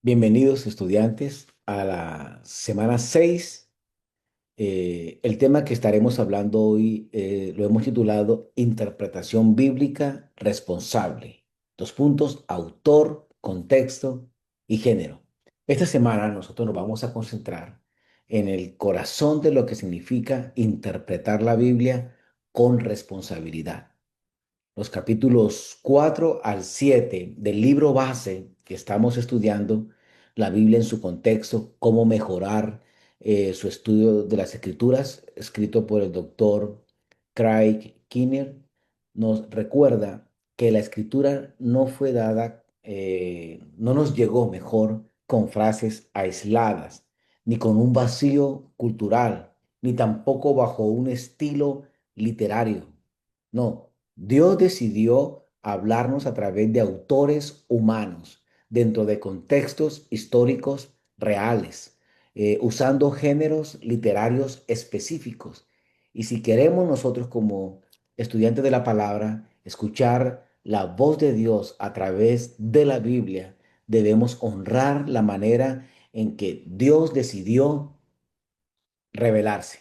Bienvenidos estudiantes a la semana 6. El tema que estaremos hablando hoy lo hemos titulado Interpretación bíblica responsable. Dos puntos, autor, contexto y género. Esta semana nosotros nos vamos a concentrar en el corazón de lo que significa interpretar la Biblia con responsabilidad. Los capítulos 4 al 7 del libro base que estamos estudiando, la Biblia en su contexto, cómo mejorar su estudio de las Escrituras, escrito por el doctor Craig Kinner, nos recuerda que la Escritura no fue dada, no nos llegó mejor con frases aisladas, ni con un vacío cultural, ni tampoco bajo un estilo literario. No, Dios decidió hablarnos a través de autores humanos, dentro de contextos históricos reales, usando géneros literarios específicos. Y si queremos nosotros como estudiantes de la palabra escuchar la voz de Dios a través de la Biblia, debemos honrar la manera en que Dios decidió revelarse.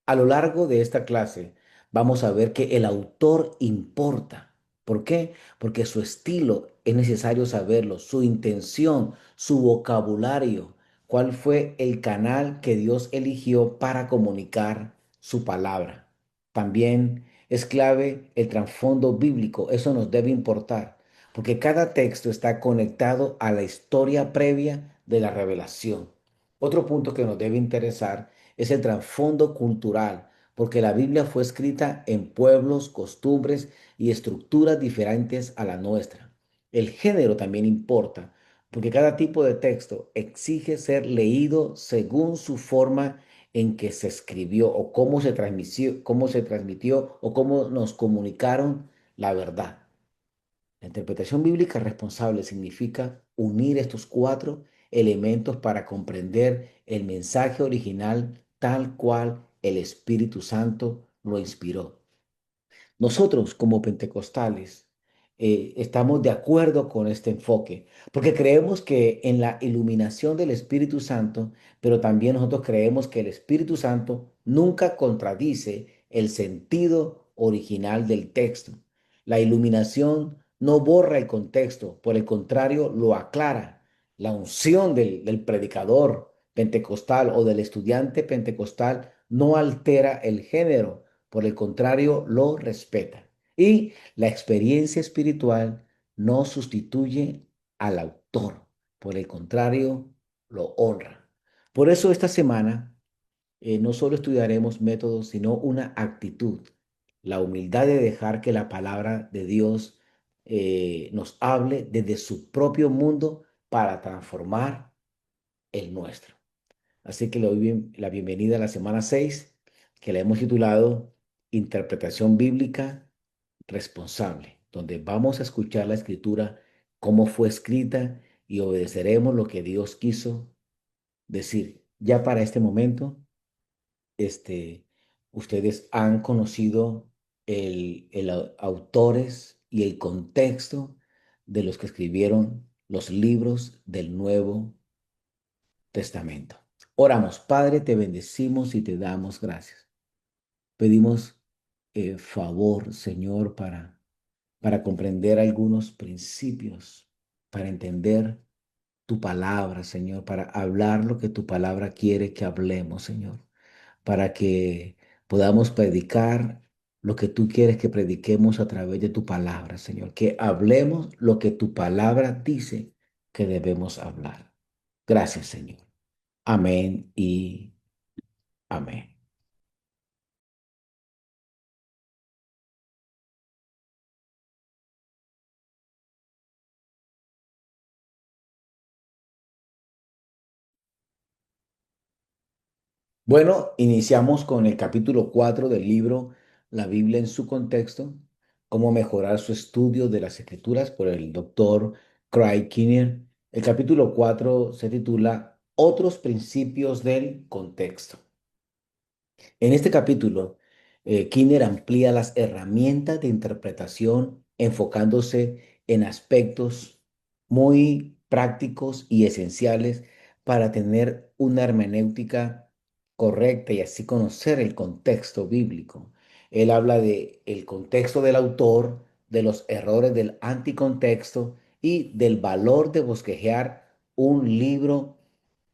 A lo largo de esta clase vamos a ver que el autor importa. ¿Por qué? Porque su estilo es necesario saberlo, su intención, su vocabulario, cuál fue el canal que Dios eligió para comunicar su palabra. También es clave el trasfondo bíblico, eso nos debe importar, porque cada texto está conectado a la historia previa de la revelación. Otro punto que nos debe interesar es el trasfondo cultural, porque la Biblia fue escrita en pueblos, costumbres y estructuras diferentes a la nuestra. El género también importa, porque cada tipo de texto exige ser leído según su forma en que se escribió o cómo se transmitió o cómo nos comunicaron la verdad. La interpretación bíblica responsable significa unir estos cuatro elementos para comprender el mensaje original tal cual el Espíritu Santo lo inspiró. Nosotros como pentecostales estamos de acuerdo con este enfoque, porque creemos que en la iluminación del Espíritu Santo, pero también nosotros creemos que el Espíritu Santo nunca contradice el sentido original del texto. La iluminación no borra el contexto, por el contrario, lo aclara. La unción del predicador pentecostal o del estudiante pentecostal no altera el género, por el contrario, lo respeta. Y la experiencia espiritual no sustituye al autor, por el contrario, lo honra. Por eso esta semana no solo estudiaremos métodos, sino una actitud, la humildad de dejar que la palabra de Dios nos hable desde su propio mundo para transformar el nuestro. Así que le doy la bienvenida a la semana 6, que le hemos titulado Interpretación Bíblica Responsable, donde vamos a escuchar la escritura, cómo fue escrita y obedeceremos lo que Dios quiso decir. Ya para este momento, este, ustedes han conocido autores y el contexto de los que escribieron los libros del Nuevo Testamento. Oramos, Padre, te bendecimos y te damos gracias. Pedimos favor, Señor, para comprender algunos principios, para entender tu palabra, Señor, para hablar lo que tu palabra quiere que hablemos, Señor, para que podamos predicar lo que tú quieres que prediquemos a través de tu palabra, Señor, que hablemos lo que tu palabra dice que debemos hablar. Gracias, Señor. Amén y amén. Bueno, iniciamos con el capítulo 4 del libro La Biblia en su contexto, cómo mejorar su estudio de las Escrituras por el doctor Craig Kinnear. El capítulo 4 se titula Otros principios del contexto. En este capítulo, Kinnear amplía las herramientas de interpretación enfocándose en aspectos muy prácticos y esenciales para tener una hermenéutica correcta y así conocer el contexto bíblico. Él habla de el contexto del autor, de los errores del anticontexto y del valor de bosquejar un libro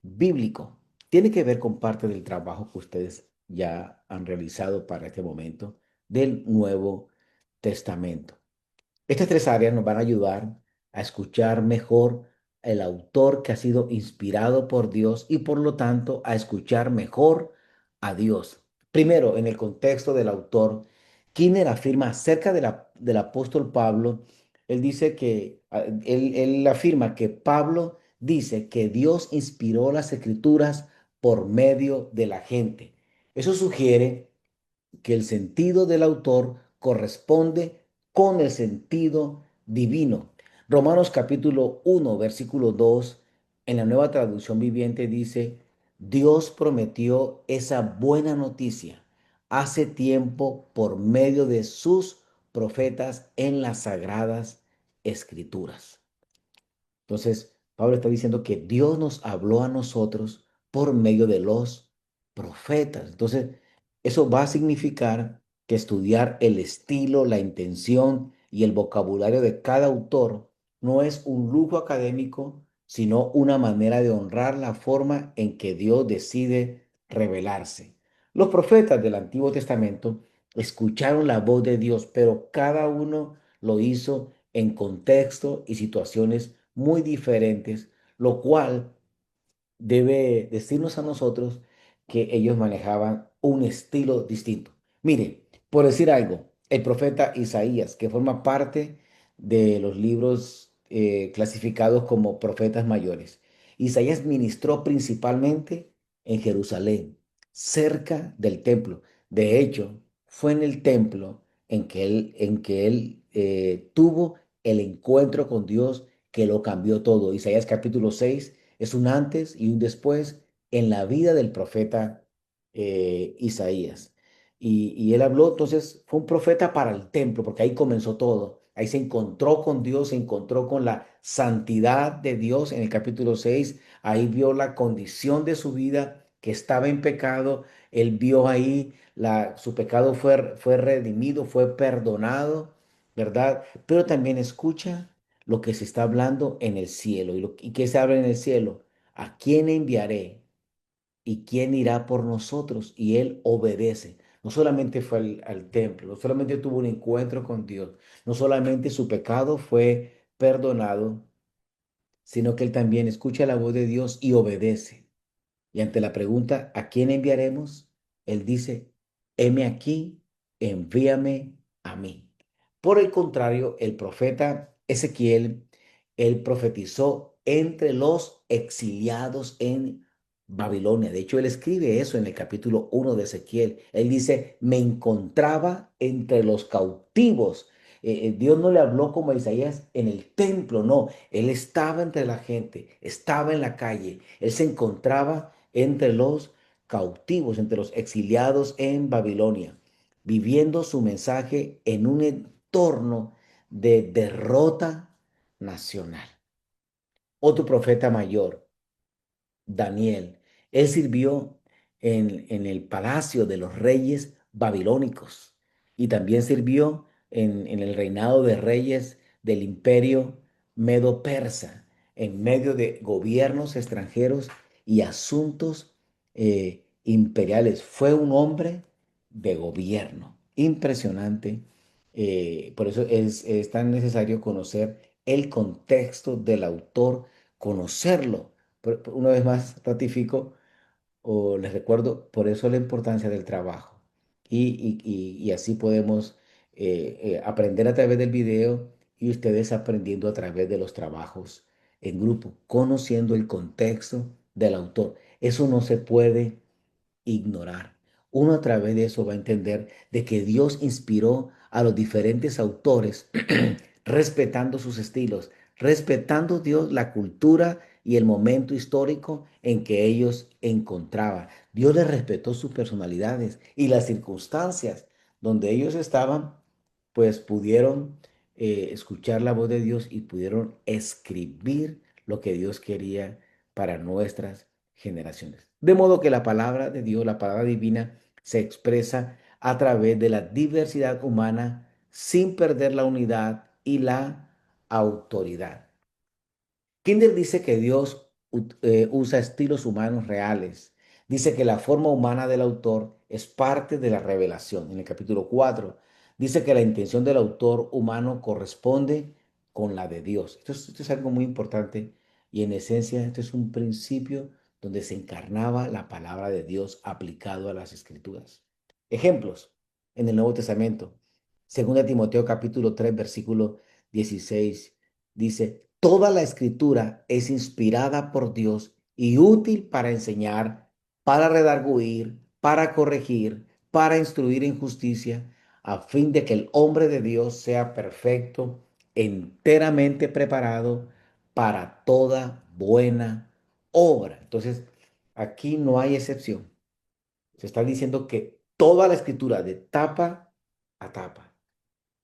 bíblico. Tiene que ver con parte del trabajo que ustedes ya han realizado para este momento del Nuevo Testamento. Estas tres áreas nos van a ayudar a escuchar mejor el autor que ha sido inspirado por Dios y por lo tanto a escuchar mejor a Dios. Primero, en el contexto del autor, Kinner afirma acerca del apóstol Pablo, él dice que, él afirma que Pablo dice que Dios inspiró las escrituras por medio de la gente. Eso sugiere que el sentido del autor corresponde con el sentido divino. Romanos capítulo 1, versículo 2, en la Nueva Traducción Viviente dice, Dios prometió esa buena noticia hace tiempo por medio de sus profetas en las sagradas escrituras. Entonces, Pablo está diciendo que Dios nos habló a nosotros por medio de los profetas. Entonces, eso va a significar que estudiar el estilo, la intención y el vocabulario de cada autor no es un lujo académico, sino una manera de honrar la forma en que Dios decide revelarse. Los profetas del Antiguo Testamento escucharon la voz de Dios, pero cada uno lo hizo en contexto y situaciones muy diferentes, lo cual debe decirnos a nosotros que ellos manejaban un estilo distinto. Mire, por decir algo, el profeta Isaías, que forma parte de los libros clasificados como profetas mayores. Isaías ministró principalmente en Jerusalén, cerca del templo. De hecho, fue en el templo en que él tuvo el encuentro con Dios que lo cambió todo. Isaías capítulo 6 es un antes y un después en la vida del profeta Isaías. Y él habló, entonces, fue un profeta para el templo, porque ahí comenzó todo. Ahí se encontró con Dios, se encontró con la santidad de Dios en el capítulo 6. Ahí vio la condición de su vida, que estaba en pecado. Él vio ahí su pecado fue redimido, fue perdonado, ¿verdad? Pero también escucha lo que se está hablando en el cielo. ¿Y qué se habla en el cielo? ¿A quién enviaré? ¿Y quién irá por nosotros? Y él obedece. No solamente fue al templo, no solamente tuvo un encuentro con Dios, no solamente su pecado fue perdonado, sino que él también escucha la voz de Dios y obedece. Y ante la pregunta, ¿a quién enviaremos? Él dice, heme aquí, envíame a mí. Por el contrario, el profeta Ezequiel, él profetizó entre los exiliados en Babilonia. De hecho, él escribe eso en el capítulo 1 de Ezequiel. Él dice, me encontraba entre los cautivos. Dios no le habló como a Isaías en el templo, no. Él estaba entre la gente, estaba en la calle. Él se encontraba entre los cautivos, entre los exiliados en Babilonia, viviendo su mensaje en un entorno de derrota nacional. Otro profeta mayor, Daniel, él sirvió en el palacio de los reyes babilónicos y también sirvió en el reinado de reyes del imperio medo-persa, en medio de gobiernos extranjeros y asuntos imperiales. Fue un hombre de gobierno. Impresionante. Por eso es tan necesario conocer el contexto del autor, conocerlo. Una vez más ratifico o les recuerdo, por eso la importancia del trabajo. Y así podemos aprender a través del video y ustedes aprendiendo a través de los trabajos en grupo, conociendo el contexto del autor. Eso no se puede ignorar. Uno a través de eso va a entender de que Dios inspiró a los diferentes autores respetando sus estilos, respetando Dios la cultura y el momento histórico en que ellos encontraban. Dios les respetó sus personalidades y las circunstancias donde ellos estaban, pues pudieron escuchar la voz de Dios y pudieron escribir lo que Dios quería para nuestras generaciones. De modo que la palabra de Dios, la palabra divina, se expresa a través de la diversidad humana sin perder la unidad y la autoridad. Kinder dice que Dios usa estilos humanos reales. Dice que la forma humana del autor es parte de la revelación. En el capítulo 4 dice que la intención del autor humano corresponde con la de Dios. Esto es algo muy importante y en esencia esto es un principio donde se encarnaba la palabra de Dios aplicado a las escrituras. Ejemplos en el Nuevo Testamento. 2 Timoteo capítulo 3 versículo 16 dice, toda la escritura es inspirada por Dios y útil para enseñar, para redarguir, para corregir, para instruir en justicia, a fin de que el hombre de Dios sea perfecto, enteramente preparado para toda buena obra. Entonces, aquí no hay excepción. Se está diciendo que toda la escritura, de tapa a tapa,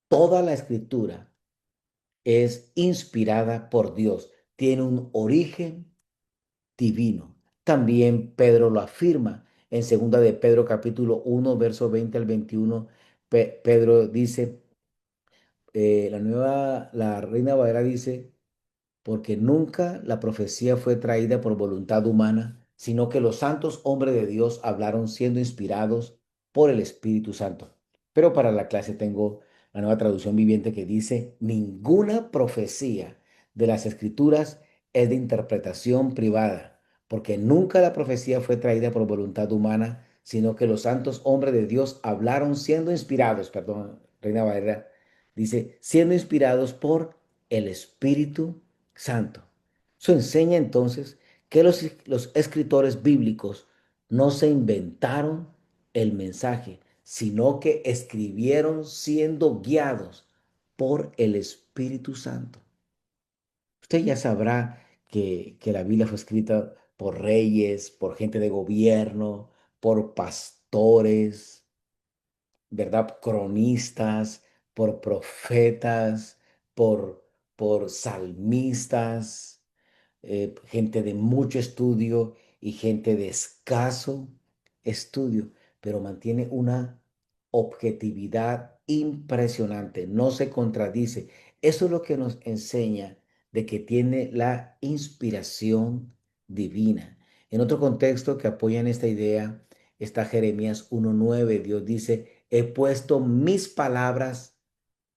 toda la escritura es inspirada por Dios, tiene un origen divino. También Pedro lo afirma en segunda de Pedro capítulo 1, verso 20 al 21. Pedro dice, la Reina Valera dice, porque nunca la profecía fue traída por voluntad humana, sino que los santos hombres de Dios hablaron siendo inspirados por el Espíritu Santo. Pero para la clase tengo la nueva traducción viviente que dice, ninguna profecía de las Escrituras es de interpretación privada, porque nunca la profecía fue traída por voluntad humana, sino que los santos hombres de Dios hablaron siendo inspirados, perdón, Reina Valera, dice, siendo inspirados por el Espíritu Santo. Eso enseña entonces que los escritores bíblicos no se inventaron el mensaje, sino que escribieron siendo guiados por el Espíritu Santo. Usted ya sabrá que la Biblia fue escrita por reyes, por gente de gobierno, por pastores, ¿verdad? Cronistas, por profetas, por salmistas, gente de mucho estudio y gente de escaso estudio, pero mantiene una objetividad impresionante, no se contradice. Eso es lo que nos enseña de que tiene la inspiración divina. En otro contexto que apoya en esta idea está Jeremías 1:9. Dios dice, he puesto mis palabras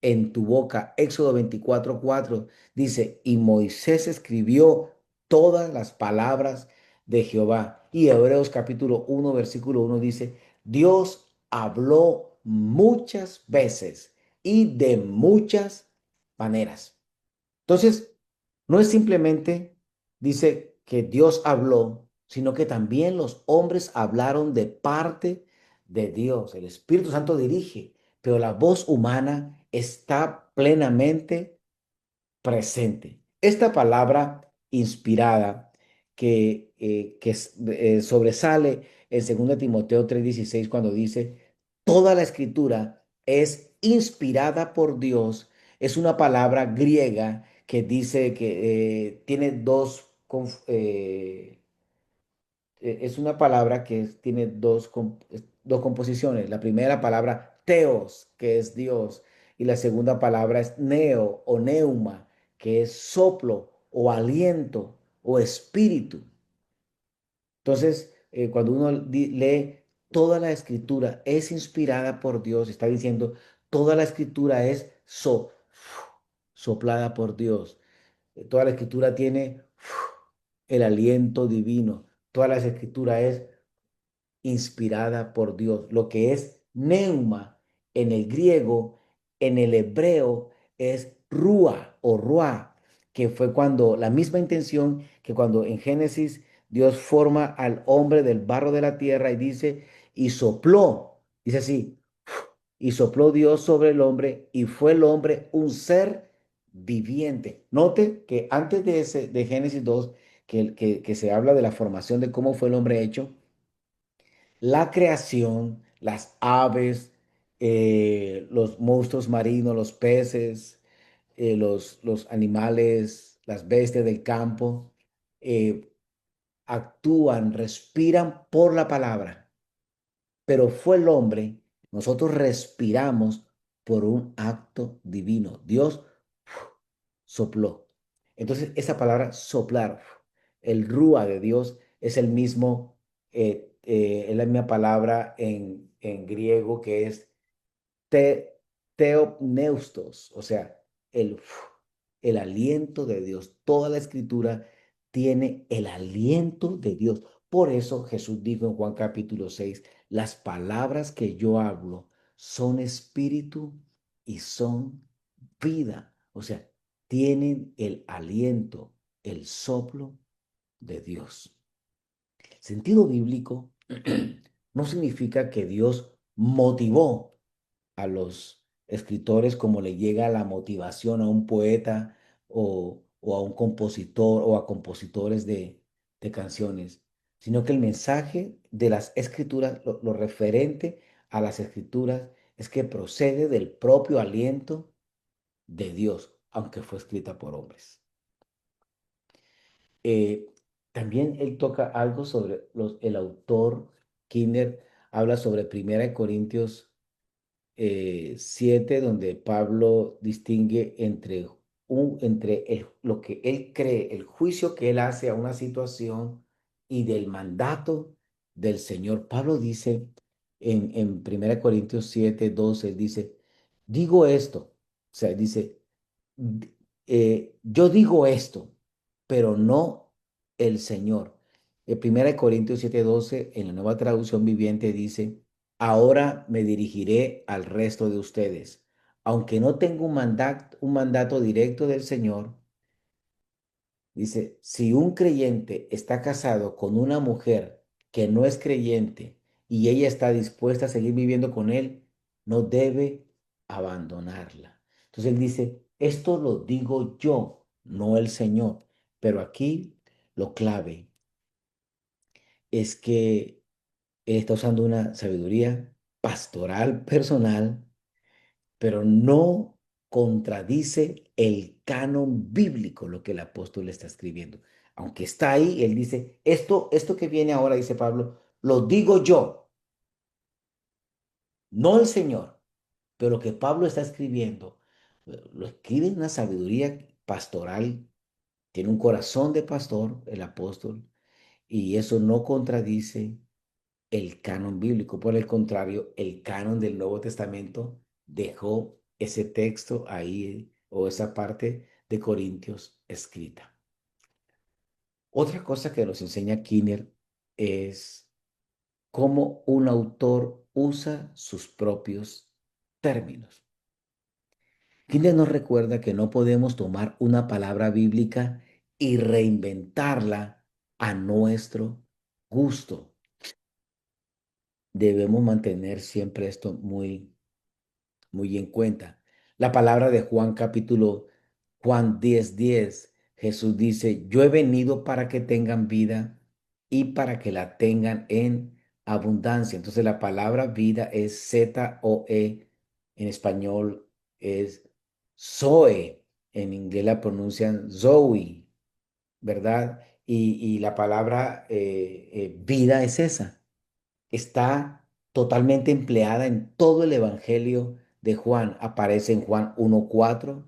en tu boca. Éxodo 24:4 dice, y Moisés escribió todas las palabras de Jehová. Y Hebreos capítulo 1, versículo 1 dice, Dios habló muchas veces y de muchas maneras. Entonces, no es simplemente, dice que Dios habló, sino que también los hombres hablaron de parte de Dios. El Espíritu Santo dirige, pero la voz humana está plenamente presente. Esta palabra inspirada que sobresale en 2 Timoteo 3:16 cuando dice, toda la escritura es inspirada por Dios, es una palabra griega que dice que tiene es una palabra que tiene dos composiciones. La primera palabra, teos, que es Dios, y la segunda palabra es neo o neuma, que es soplo o aliento o espíritu. Entonces, cuando uno lee toda la escritura es inspirada por Dios, está diciendo, toda la escritura es soplada por Dios. Toda la escritura tiene el aliento divino. Toda la escritura es inspirada por Dios. Lo que es neuma en el griego, en el hebreo es rúa o ruá, que fue cuando la misma intención que cuando en Génesis Dios forma al hombre del barro de la tierra y dice, y sopló, dice así, y sopló Dios sobre el hombre y fue el hombre un ser viviente. Note que antes de Génesis 2, que se habla de la formación de cómo fue el hombre hecho, la creación, las aves, los monstruos marinos, los peces, los animales las bestias del campo, eh, actúan, respiran por la palabra, pero fue el hombre, nosotros respiramos por un acto divino. Dios sopló. Entonces, esa palabra soplar, el rúa de Dios es el mismo, es la misma palabra en griego que es te, teopneustos, o sea, el, el aliento de Dios. Toda la escritura tiene el aliento de Dios. Por eso Jesús dijo en Juan capítulo 6, las palabras que yo hablo son espíritu y son vida. O sea, tienen el aliento, el soplo de Dios. Sentido bíblico no significa que Dios motivó a los escritores como le llega la motivación a un poeta o a un compositor o a compositores de canciones, sino que el mensaje de las escrituras, lo referente a las escrituras, es que procede del propio aliento de Dios, aunque fue escrita por hombres. Eh, También él toca algo sobre el autor Kinner habla sobre Primera de Corintios 7, donde Pablo distingue entre lo que él cree, el juicio que él hace a una situación y del mandato del Señor. Pablo dice en 1 Corintios 7:12, él dice, digo esto, o sea, dice, yo digo esto, pero no el Señor. 1 Corintios 7:12 en la Nueva Traducción Viviente dice, ahora me dirigiré al resto de ustedes. Aunque no tengo un mandato directo del Señor, dice, si un creyente está casado con una mujer que no es creyente y ella está dispuesta a seguir viviendo con él, no debe abandonarla. Entonces él dice, esto lo digo yo, no el Señor. Pero aquí lo clave es que él está usando una sabiduría pastoral personal, pero no contradice el canon bíblico lo que el apóstol está escribiendo. Aunque está ahí, él dice, esto que viene ahora, dice Pablo, lo digo yo, no el Señor, pero lo que Pablo está escribiendo, lo escribe en una sabiduría pastoral, tiene un corazón de pastor, el apóstol, y eso no contradice el canon bíblico. Por el contrario, el canon del Nuevo Testamento dejó ese texto ahí o esa parte de Corintios escrita. Otra cosa que nos enseña Kinner es cómo un autor usa sus propios términos. Kinner nos recuerda que no podemos tomar una palabra bíblica y reinventarla a nuestro gusto. Debemos mantener siempre esto muy en cuenta. La palabra de Juan 10:10, Jesús dice, yo he venido para que tengan vida y para que la tengan en abundancia. Entonces la palabra vida es Zoe, en español es Zoe, en inglés la pronuncian Zoe, ¿verdad? Y la palabra vida es esa, está totalmente empleada en todo el Evangelio de Juan. Aparece en Juan 1:4,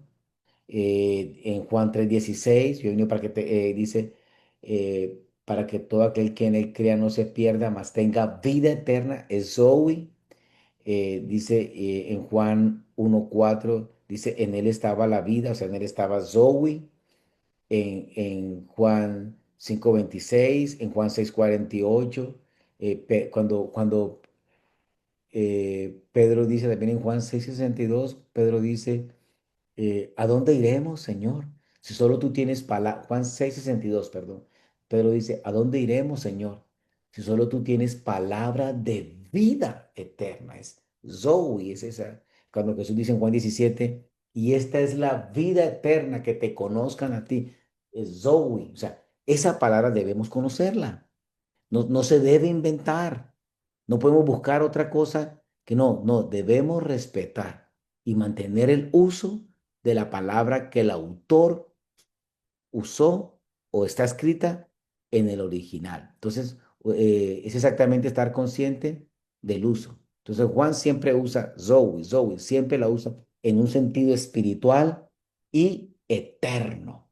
en Juan 3:16. Yo he venido para que dice, para que todo aquel que en él crea no se pierda, mas tenga vida eterna. Es Zoe. Dice en Juan 1:4, dice, en él estaba la vida, o sea, en él estaba Zoe. En Juan 5:26, en Juan 6:48, cuando Pedro dice también en Juan 6:62, Pedro dice, ¿a dónde iremos, Señor? Si solo tú tienes palabra, Juan 6:62, perdón. Pedro dice, ¿a dónde iremos, Señor? Si solo tú tienes palabra de vida eterna. Es Zoe, es esa. Cuando Jesús dice en Juan 17, y esta es la vida eterna, que te conozcan a ti. Es Zoe. O sea, esa palabra debemos conocerla. No se debe inventar. No podemos buscar otra cosa que no, debemos respetar y mantener el uso de la palabra que el autor usó o está escrita en el original. Entonces, es exactamente estar consciente del uso. Entonces, Juan siempre usa Zoe, Zoe, siempre la usa en un sentido espiritual y eterno.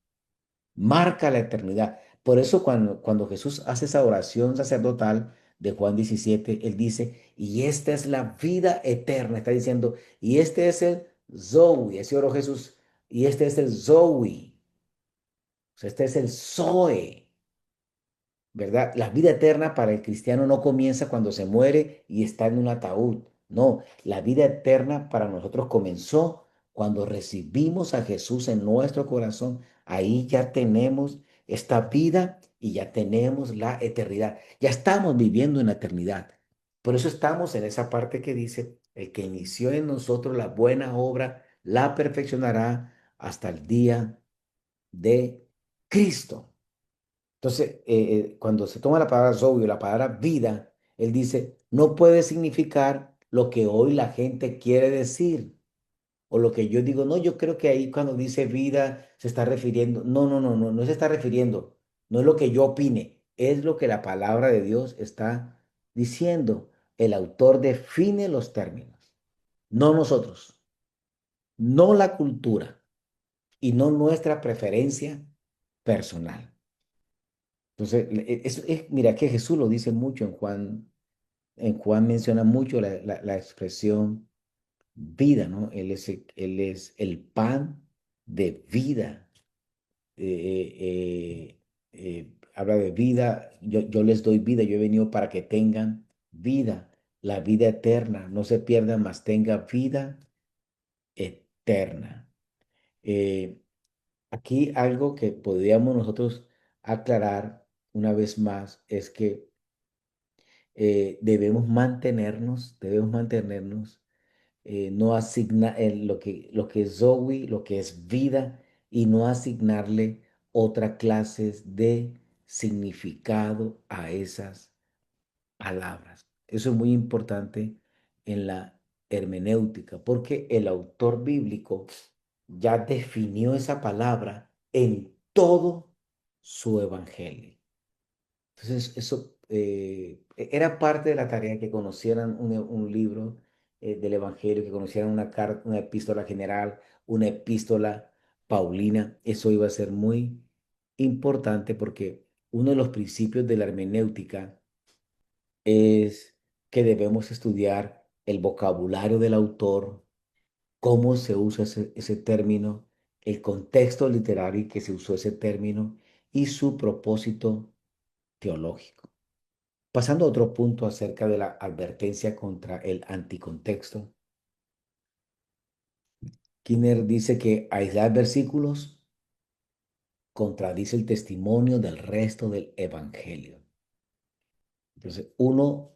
Marca la eternidad. Por eso cuando Jesús hace esa oración sacerdotal de Juan 17, él dice, y esta es la vida eterna, está diciendo, y este es el Zoe, así oró Jesús, y este es el Zoe, o sea, este es el Zoe. ¿Verdad? La vida eterna para el cristiano no comienza cuando se muere y está en un ataúd. No, la vida eterna para nosotros comenzó cuando recibimos a Jesús en nuestro corazón. Ahí ya tenemos esta vida y ya tenemos la eternidad. Ya estamos viviendo en la eternidad. Por eso estamos en esa parte que dice, el que inició en nosotros la buena obra, la perfeccionará hasta el día de Cristo. Entonces, cuando se toma la palabra zoe o la palabra vida, él dice, no puede significar lo que hoy la gente quiere decir o lo que yo digo. No, yo creo que ahí cuando dice vida se está refiriendo. No, no, no, no, no se está refiriendo. No es lo que yo opine, es lo que la palabra de Dios está diciendo. El autor define los términos, no nosotros, no la cultura y no nuestra preferencia personal. Entonces, mira que Jesús lo dice mucho en Juan menciona mucho la expresión vida, ¿no? Él es el pan de vida. Habla de vida, yo les doy vida, yo he venido para que tengan vida, la vida eterna, no se pierdan, mas tenga vida eterna. Eh, Aquí algo que podríamos nosotros aclarar una vez más es que debemos mantenernos, no asigna lo que es Zoe, lo que es vida, y no asignarle otra clase de significado a esas palabras. Eso es muy importante en la hermenéutica, porque el autor bíblico ya definió esa palabra en todo su evangelio. Entonces, eso era parte de la tarea que conocieran un libro del Evangelio, que conocieran una carta, una epístola general, una epístola paulina. Eso iba a ser muy importante porque uno de los principios de la hermenéutica es que debemos estudiar el vocabulario del autor, cómo se usa ese término, el contexto literario en que se usó ese término y su propósito teológico. Pasando a otro punto acerca de la advertencia contra el anticontexto, Kinner dice que aislar versículos contradice el testimonio del resto del evangelio. Entonces, uno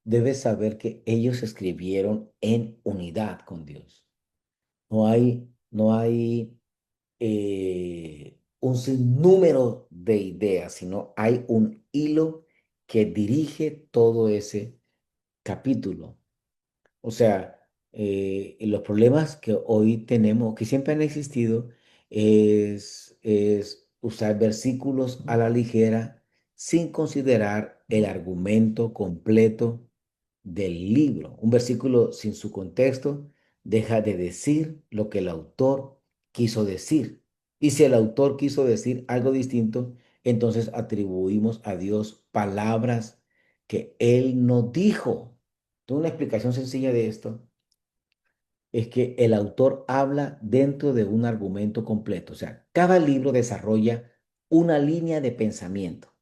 debe saber que ellos escribieron en unidad con Dios. No hay un sinnúmero de ideas, sino hay un hilo que dirige todo ese capítulo. O sea, los problemas que hoy tenemos, que siempre han existido, es usar versículos a la ligera sin considerar el argumento completo del libro. Un versículo sin su contexto deja de decir lo que el autor quiso decir. Y si el autor quiso decir algo distinto, entonces atribuimos a Dios palabras que él no dijo. Una explicación sencilla de esto es que el autor habla dentro de un argumento completo. O sea, cada libro desarrolla una línea de pensamiento.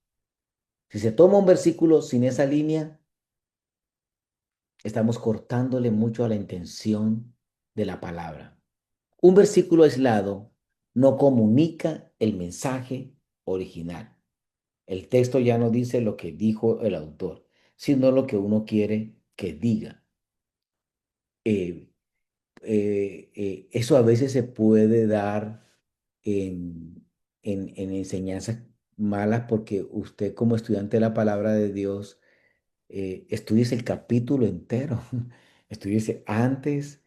Si se toma un versículo sin esa línea, estamos cortándole mucho a la intención de la palabra. Un versículo aislado no comunica el mensaje original. El texto ya no dice lo que dijo el autor, sino lo que uno quiere que diga. Eh, Eso a veces se puede dar en enseñanzas malas porque usted como estudiante de la palabra de Dios estudies el capítulo entero, estudiese antes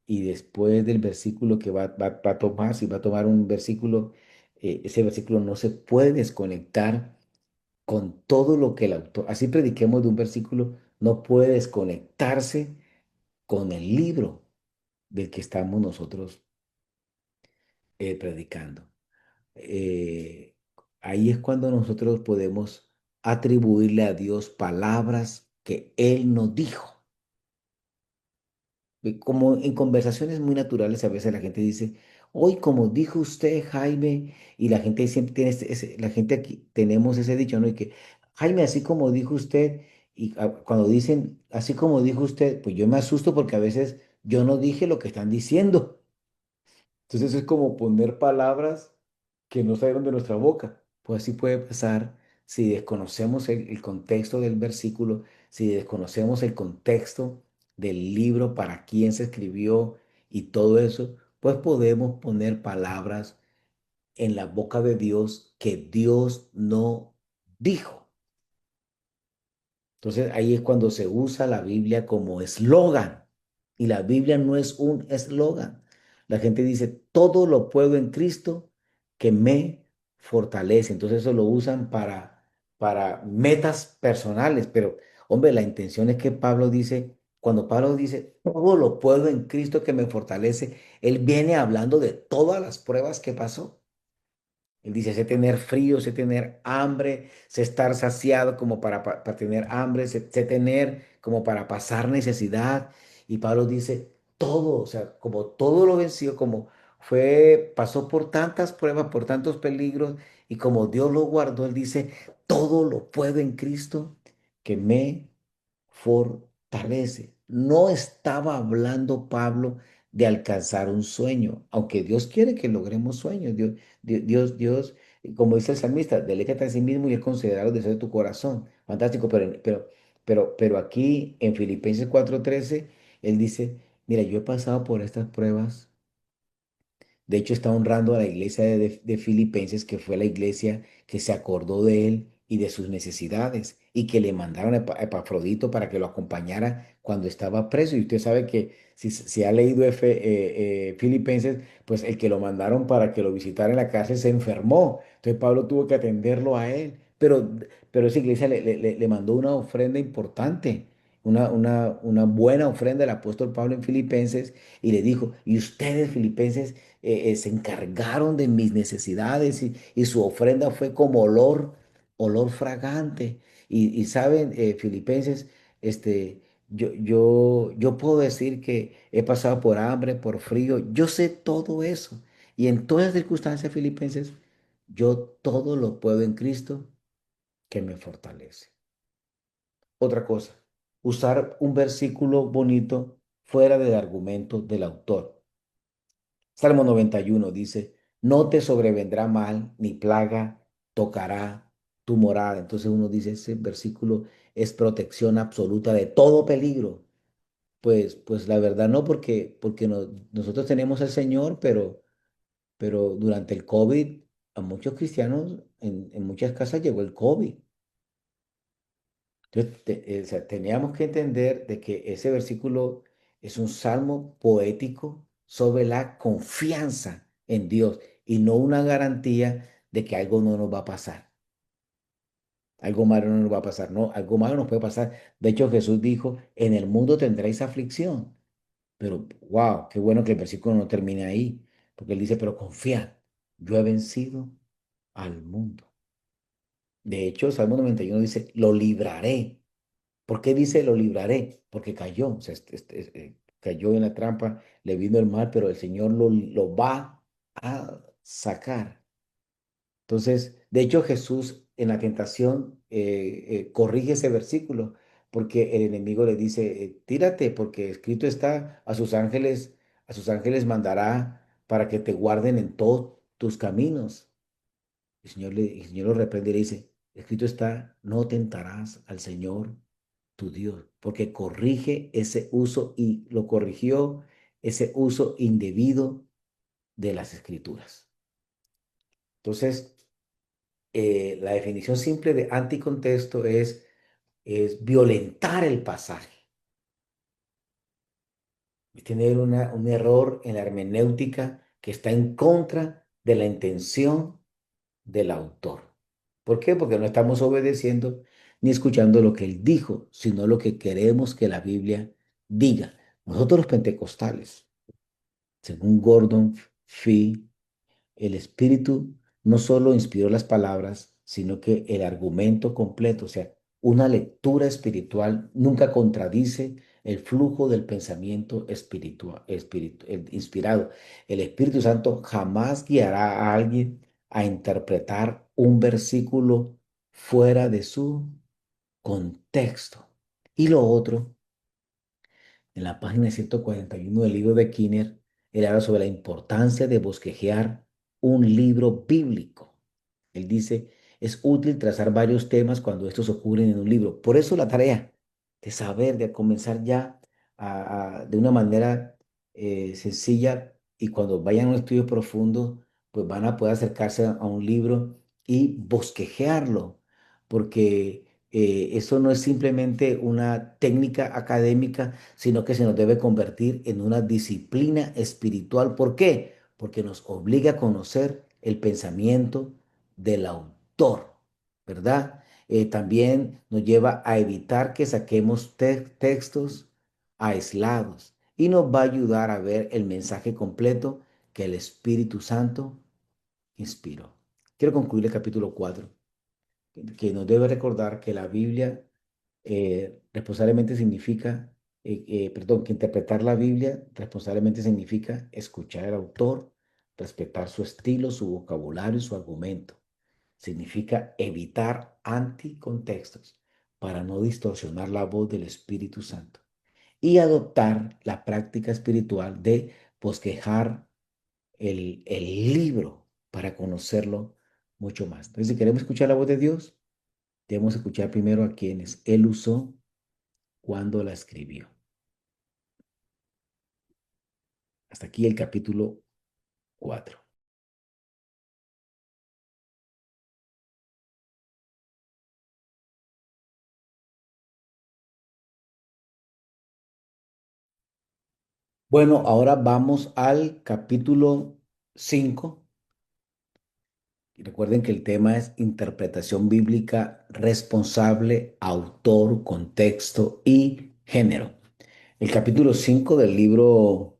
y después del versículo que va a tomar, si va a tomar un versículo, ese versículo no se puede desconectar con todo lo que el autor, así prediquemos de un versículo, no puede desconectarse con el libro del que estamos nosotros predicando. Eh, Ahí es cuando nosotros podemos atribuirle a Dios palabras que Él nos dijo. Como en conversaciones muy naturales, a veces la gente dice, hoy como dijo usted, Jaime, y la gente siempre tiene, la gente aquí tenemos ese dicho, ¿no? Y que, Jaime, así como dijo usted, y cuando dicen, así como dijo usted, pues yo me asusto porque a veces yo no dije lo que están diciendo. Entonces es como poner palabras que no salieron de nuestra boca. Pues así puede pasar si desconocemos el contexto del versículo, si desconocemos el contexto del libro, para quién se escribió y todo eso, pues podemos poner palabras en la boca de Dios que Dios no dijo. Entonces ahí es cuando se usa la Biblia como eslogan. Y la Biblia no es un eslogan. La gente dice, todo lo puedo en Cristo que me fortalece. Entonces eso lo usan para metas personales. Pero, hombre, la intención es que Pablo dice, cuando Pablo dice, todo lo puedo en Cristo que me fortalece, él viene hablando de todas las pruebas que pasó. Él dice, sé tener frío, sé tener hambre, sé estar saciado como para tener hambre, sé tener como para pasar necesidad. Y Pablo dice, todo, o sea, como todo lo venció, como pasó por tantas pruebas, por tantos peligros, y como Dios lo guardó, él dice, todo lo puedo en Cristo que me fortalece. No estaba hablando Pablo de alcanzar un sueño, aunque Dios quiere que logremos sueños. Dios, como dice el salmista, deleítate a sí mismo y es considerar los deseos de tu corazón. Fantástico, pero aquí en Filipenses 4:13, él dice, mira, yo he pasado por estas pruebas. De hecho, está honrando a la iglesia de Filipenses, que fue la iglesia que se acordó de él y de sus necesidades, y que le mandaron a Epafrodito para que lo acompañara cuando estaba preso. Y usted sabe que si ha leído Filipenses, pues el que lo mandaron para que lo visitara en la cárcel se enfermó. Entonces Pablo tuvo que atenderlo a él. Pero esa iglesia le mandó una ofrenda importante, una buena ofrenda el apóstol Pablo en Filipenses, y le dijo, y ustedes, Filipenses, se encargaron de mis necesidades, y su ofrenda fue como olor fragante. Y saben, Filipenses, este, yo puedo decir que he pasado por hambre, por frío, yo sé todo eso. Y en todas las circunstancias, Filipenses, yo todo lo puedo en Cristo que me fortalece. Otra cosa, usar un versículo bonito fuera del argumento del autor. Salmo 91 dice, no te sobrevendrá mal ni plaga tocará tu morada. Entonces uno dice, ese versículo es protección absoluta de todo peligro. Pues la verdad no, porque nosotros tenemos al Señor, pero durante el COVID a muchos cristianos en muchas casas llegó el COVID. Entonces, o sea, teníamos que entender de que ese versículo es un salmo poético sobre la confianza en Dios y no una garantía de que algo no nos va a pasar. Algo malo no nos va a pasar, no, algo malo nos puede pasar. De hecho, Jesús dijo, en el mundo tendréis aflicción. Pero, wow, qué bueno que el versículo no termine ahí, porque él dice, pero confiad, yo he vencido al mundo. De hecho, el Salmo 91 dice, lo libraré. ¿Por qué dice lo libraré? Porque cayó, o sea, cayó en la trampa, le vino el mal, pero el Señor lo va a sacar. Entonces, de hecho, Jesús en la tentación corrige ese versículo, porque el enemigo le dice, tírate, porque escrito está, a sus ángeles mandará para que te guarden en todos tus caminos. El Señor lo reprende y le dice, escrito está, no tentarás al Señor tu Dios, porque corrige ese uso y lo corrigió, ese uso indebido de las escrituras. Entonces, la definición simple de anticontexto es violentar el pasaje, es tener un error en la hermenéutica que está en contra de la intención del autor. ¿Por qué? Porque no estamos obedeciendo ni escuchando lo que él dijo, sino lo que queremos que la Biblia diga. Nosotros los pentecostales, según Gordon Fee, el Espíritu no solo inspiró las palabras, sino que el argumento completo, o sea, una lectura espiritual nunca contradice el flujo del pensamiento espiritual, inspirado. El Espíritu Santo jamás guiará a alguien a interpretar un versículo fuera de su contexto. Y lo otro, en la página 141 del libro de Kinner, él habla sobre la importancia de bosquejear un libro bíblico. Él dice, es útil trazar varios temas cuando estos ocurren en un libro. Por eso la tarea de saber, de comenzar ya de una manera sencilla y cuando vayan a un estudio profundo, pues van a poder acercarse a un libro y bosquejearlo, porque eso no es simplemente una técnica académica, sino que se nos debe convertir en una disciplina espiritual. ¿Por qué? Porque nos obliga a conocer el pensamiento del autor, ¿verdad? También nos lleva a evitar que saquemos textos aislados y nos va a ayudar a ver el mensaje completo que el Espíritu Santo inspiró. Quiero concluir el capítulo 4, que nos debe recordar que la Biblia responsablemente significa, perdón, que interpretar la Biblia responsablemente significa escuchar al autor, respetar su estilo, su vocabulario y su argumento. Significa evitar anticontextos para no distorsionar la voz del Espíritu Santo y adoptar la práctica espiritual de bosquejar el libro para conocerlo mucho más. Entonces, si queremos escuchar la voz de Dios, debemos escuchar primero a quienes Él usó cuando la escribió. Hasta aquí el capítulo 4. Bueno, ahora vamos al capítulo 5. Y recuerden que el tema es interpretación bíblica responsable, autor, contexto y género. El capítulo 5 del libro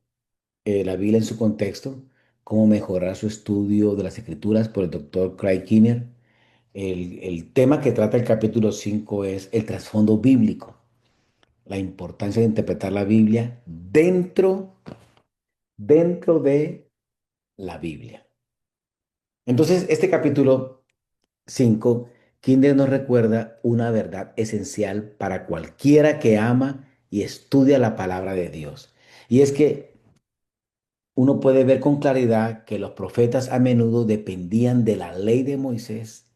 La Biblia en su contexto, cómo mejorar su estudio de las Escrituras por el doctor Craig Kinner. El tema que trata el capítulo 5 es el trasfondo bíblico, la importancia de interpretar la Biblia dentro de la Biblia. Entonces, este capítulo 5, Kinder nos recuerda una verdad esencial para cualquiera que ama y estudia la palabra de Dios. Y es que uno puede ver con claridad que los profetas a menudo dependían de la ley de Moisés.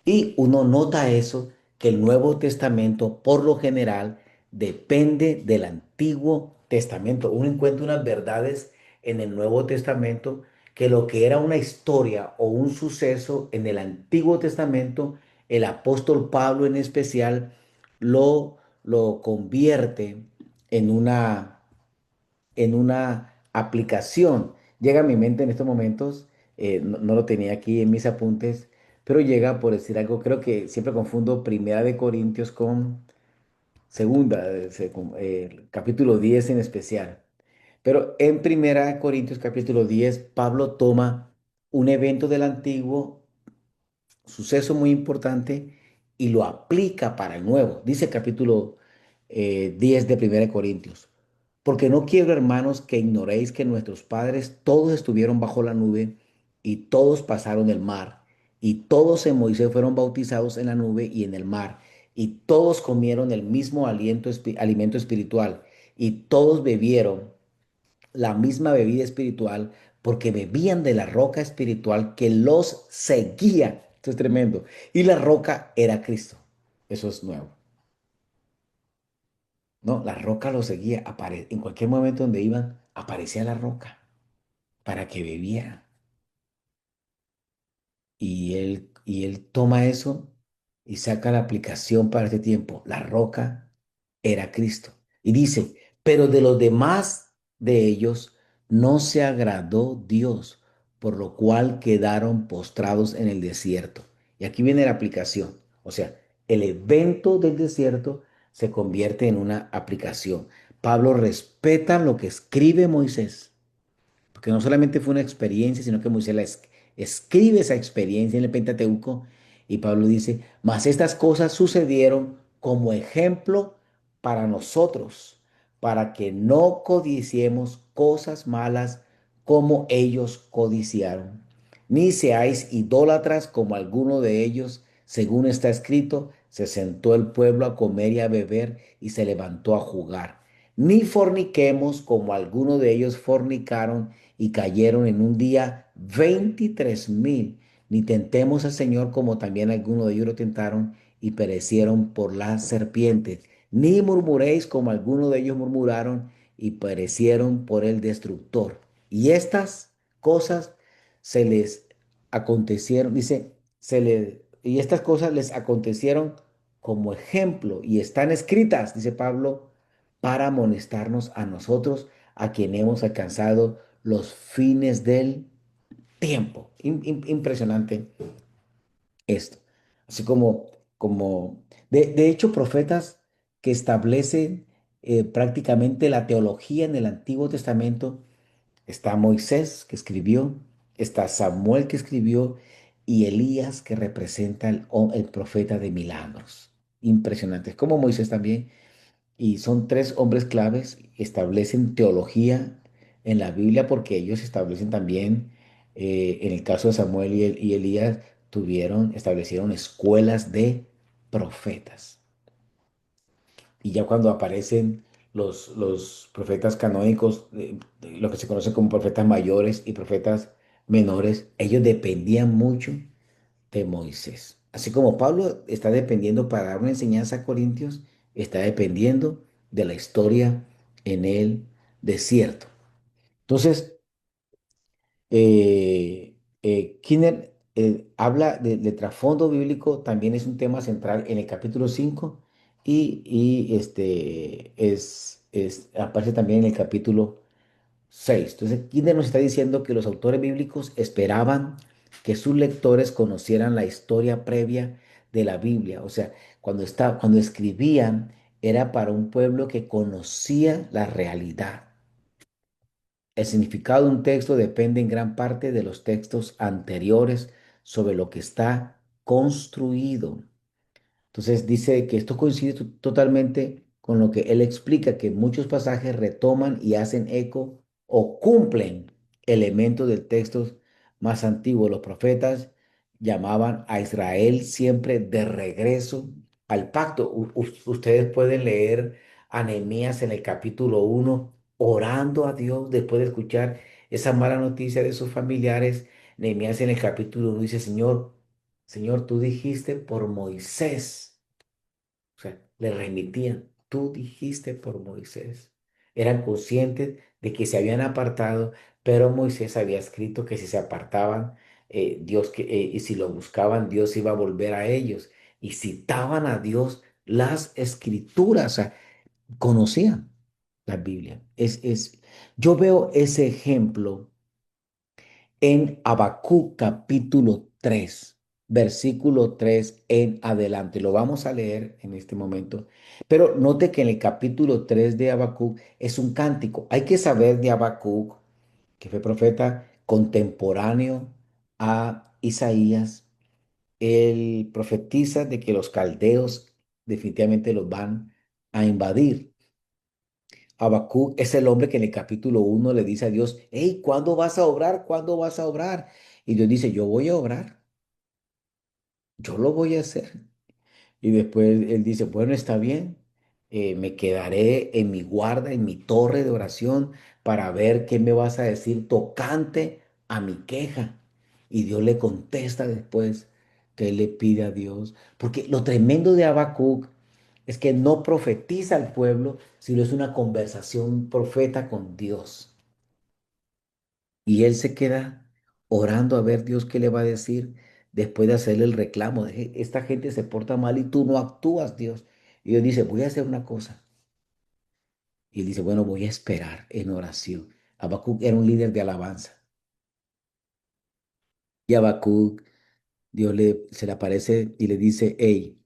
Y uno nota eso, que el Nuevo Testamento por lo general depende del Antiguo Testamento. Uno encuentra unas verdades en el Nuevo Testamento que lo que era una historia o un suceso en el Antiguo Testamento, el apóstol Pablo en especial lo convierte en una aplicación. Llega a mi mente en estos momentos, no lo tenía aquí en mis apuntes, pero llega por decir algo, creo que siempre confundo Primera de Corintios con Segunda, capítulo 10 en especial. Pero en Primera de Corintios capítulo 10 Pablo toma un evento del Antiguo, suceso muy importante, y lo aplica para el Nuevo. Dice el capítulo 10 de Primera de Corintios. Porque no quiero, hermanos, que ignoréis que nuestros padres todos estuvieron bajo la nube y todos pasaron el mar, y todos en Moisés fueron bautizados en la nube y en el mar, y todos comieron el mismo alimento espiritual, y todos bebieron la misma bebida espiritual, porque bebían de la roca espiritual que los seguía. Esto es tremendo. Y la roca era Cristo. Eso es nuevo. No, la roca los seguía. En cualquier momento donde iban, aparecía la roca para que bebiera. Y él toma eso y saca la aplicación para este tiempo. La roca era Cristo. Y dice, pero de los demás de ellos no se agradó Dios, por lo cual quedaron postrados en el desierto. Y aquí viene la aplicación. O sea, el evento del desierto se convierte en una aplicación. Pablo respeta lo que escribe Moisés, porque no solamente fue una experiencia, sino que Moisés escribe esa experiencia en el Pentateuco y Pablo dice, mas estas cosas sucedieron como ejemplo para nosotros, para que no codiciemos cosas malas como ellos codiciaron, ni seáis idólatras como alguno de ellos, según está escrito, se sentó el pueblo a comer y a beber y se levantó a jugar. Ni forniquemos como alguno de ellos fornicaron y cayeron en un día 23,000. Ni tentemos al Señor como también algunos de ellos lo tentaron y perecieron por las serpientes. Ni murmuréis como algunos de ellos murmuraron y perecieron por el destructor. Y estas cosas se les acontecieron, dice, y estas cosas les acontecieron como ejemplo y están escritas, dice Pablo, para amonestarnos a nosotros, a quien hemos alcanzado los fines del tiempo. Impresionante esto. Así de hecho, profetas que establecen prácticamente la teología en el Antiguo Testamento, está Moisés que escribió, está Samuel que escribió y Elías que representa el profeta de milagros. Impresionante. Como Moisés también y son tres hombres claves, establecen teología en la Biblia porque ellos establecen también, en el caso de Samuel y Elías, establecieron escuelas de profetas. Y ya cuando aparecen los profetas canónicos, lo que se conoce como profetas mayores y profetas menores, ellos dependían mucho de Moisés. Así como Pablo está dependiendo para dar una enseñanza a Corintios, está dependiendo de la historia en el desierto. Entonces, Kinner habla de trasfondo bíblico, también es un tema central en el capítulo 5 aparece también en el capítulo 6. Entonces, Kinder nos está diciendo que los autores bíblicos esperaban que sus lectores conocieran la historia previa de la Biblia. O sea, cuando escribían, era para un pueblo que conocía la realidad. El significado de un texto depende en gran parte de los textos anteriores sobre lo que está construido. Entonces dice que esto coincide totalmente con lo que él explica, que muchos pasajes retoman y hacen eco o cumplen elementos del texto más antiguo. Los profetas llamaban a Israel siempre de regreso al pacto. Ustedes pueden leer a Nehemías en el capítulo 1 orando a Dios después de escuchar esa mala noticia de sus familiares. Nehemías en el capítulo 1 dice, Señor, tú dijiste por Moisés, o sea, le remitían, tú dijiste por Moisés. Eran conscientes de que se habían apartado, pero Moisés había escrito que si se apartaban, y si lo buscaban, Dios iba a volver a ellos. Y citaban a Dios las escrituras, o sea, conocían la Biblia. Yo veo ese ejemplo en Habacuc capítulo 3 versículo 3 en adelante. Lo vamos a leer en este momento. Pero note que en el capítulo 3 de Habacuc es un cántico. Hay que saber de Habacuc, que fue profeta contemporáneo a Isaías. Él profetiza de que los caldeos definitivamente los van a invadir. Habacuc es el hombre que en el capítulo 1 le dice a Dios, hey, ¿cuándo vas a obrar? ¿Cuándo vas a obrar? Y Dios dice, yo voy a obrar, yo lo voy a hacer. Y después él dice, bueno, está bien, me quedaré en mi guarda, en mi torre de oración, para ver qué me vas a decir tocante a mi queja. Y Dios le contesta después que él le pide a Dios. Porque lo tremendo de Habacuc es que no profetiza al pueblo, sino es una conversación profeta con Dios. Y él se queda orando a ver Dios qué le va a decir después de hacerle el reclamo de esta gente se porta mal y tú no actúas, Dios. Y Dios dice, voy a hacer una cosa. Y él dice, bueno, voy a esperar en oración. Habacuc era un líder de alabanza. Y Habacuc, se le aparece y le dice, hey,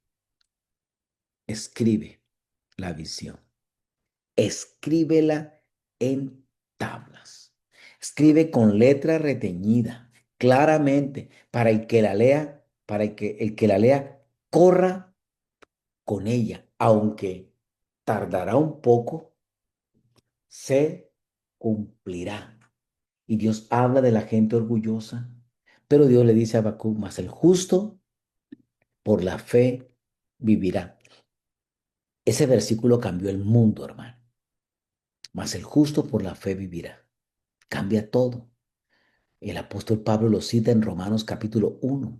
escribe la visión, escríbela en tablas, escribe con letra reteñida, claramente, para el que la lea, para que el que la lea corra con ella, aunque tardará un poco, se cumplirá. Y Dios habla de la gente orgullosa, pero Dios le dice a Habacuc, mas el justo por la fe vivirá. Ese versículo cambió el mundo, hermano. Mas el justo por la fe vivirá. Cambia todo. El apóstol Pablo lo cita en Romanos capítulo 1.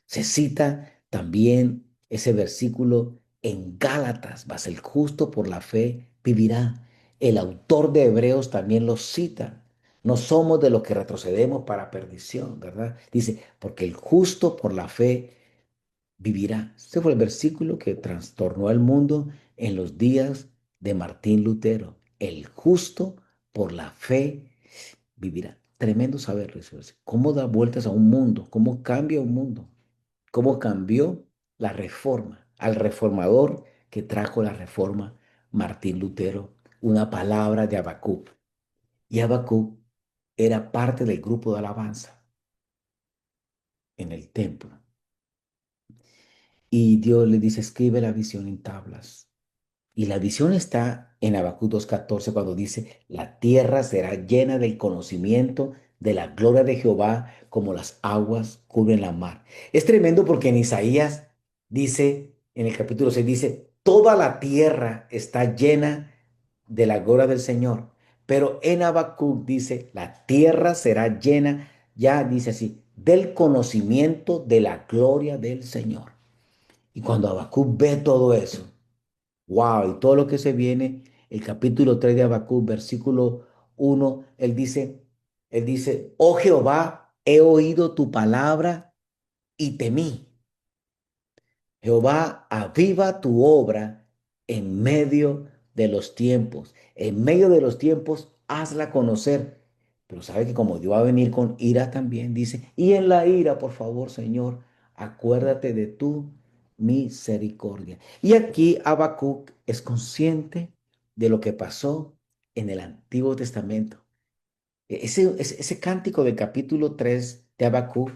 Se cita también ese versículo en Gálatas, mas el justo por la fe vivirá. El autor de Hebreos también lo cita. No somos de los que retrocedemos para perdición, ¿verdad? Dice, porque el justo por la fe vivirá. Este fue el versículo que trastornó al mundo en los días de Martín Lutero. El justo por la fe vivirá. Tremendo saberlo eso. Cómo da vueltas a un mundo, cómo cambia un mundo, cómo cambió la reforma, al reformador que trajo la reforma, Martín Lutero, una palabra de Habacuc. Y Habacuc era parte del grupo de alabanza en el templo. Y Dios le dice, escribe la visión en tablas. Y la visión está en Habacuc 2:14 cuando dice, la tierra será llena del conocimiento de la gloria de Jehová como las aguas cubren la mar. Es tremendo porque en Isaías dice, en el capítulo 6 dice, toda la tierra está llena de la gloria del Señor. Pero en Habacuc dice, la tierra será llena, ya dice así, del conocimiento de la gloria del Señor. Y cuando Habacuc ve todo eso, wow, y todo lo que se viene, el capítulo 3 de Habacuc, versículo 1, él dice, oh Jehová, he oído tu palabra y temí. Jehová, aviva tu obra en medio de los tiempos. En medio de los tiempos, hazla conocer. Pero sabe que como Dios va a venir con ira también, dice, y en la ira, por favor, Señor, acuérdate de tu misericordia. Y aquí Habacuc es consciente de lo que pasó en el Antiguo Testamento. Ese cántico del capítulo 3 de Habacuc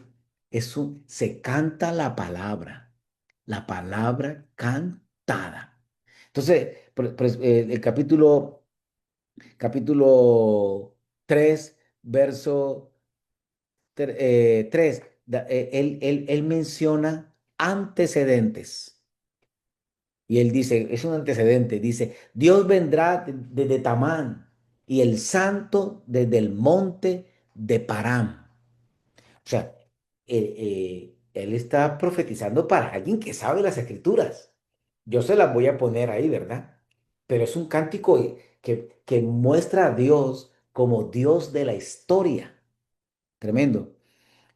se canta la palabra cantada. Entonces, el capítulo 3 verso 3, él menciona antecedentes. Y él dice, es un antecedente, dice, Dios vendrá desde Tamán y el santo desde el monte de Param. O sea, él está profetizando para alguien que sabe las escrituras. Yo se las voy a poner ahí, ¿verdad? Pero es un cántico que muestra a Dios como Dios de la historia. Tremendo.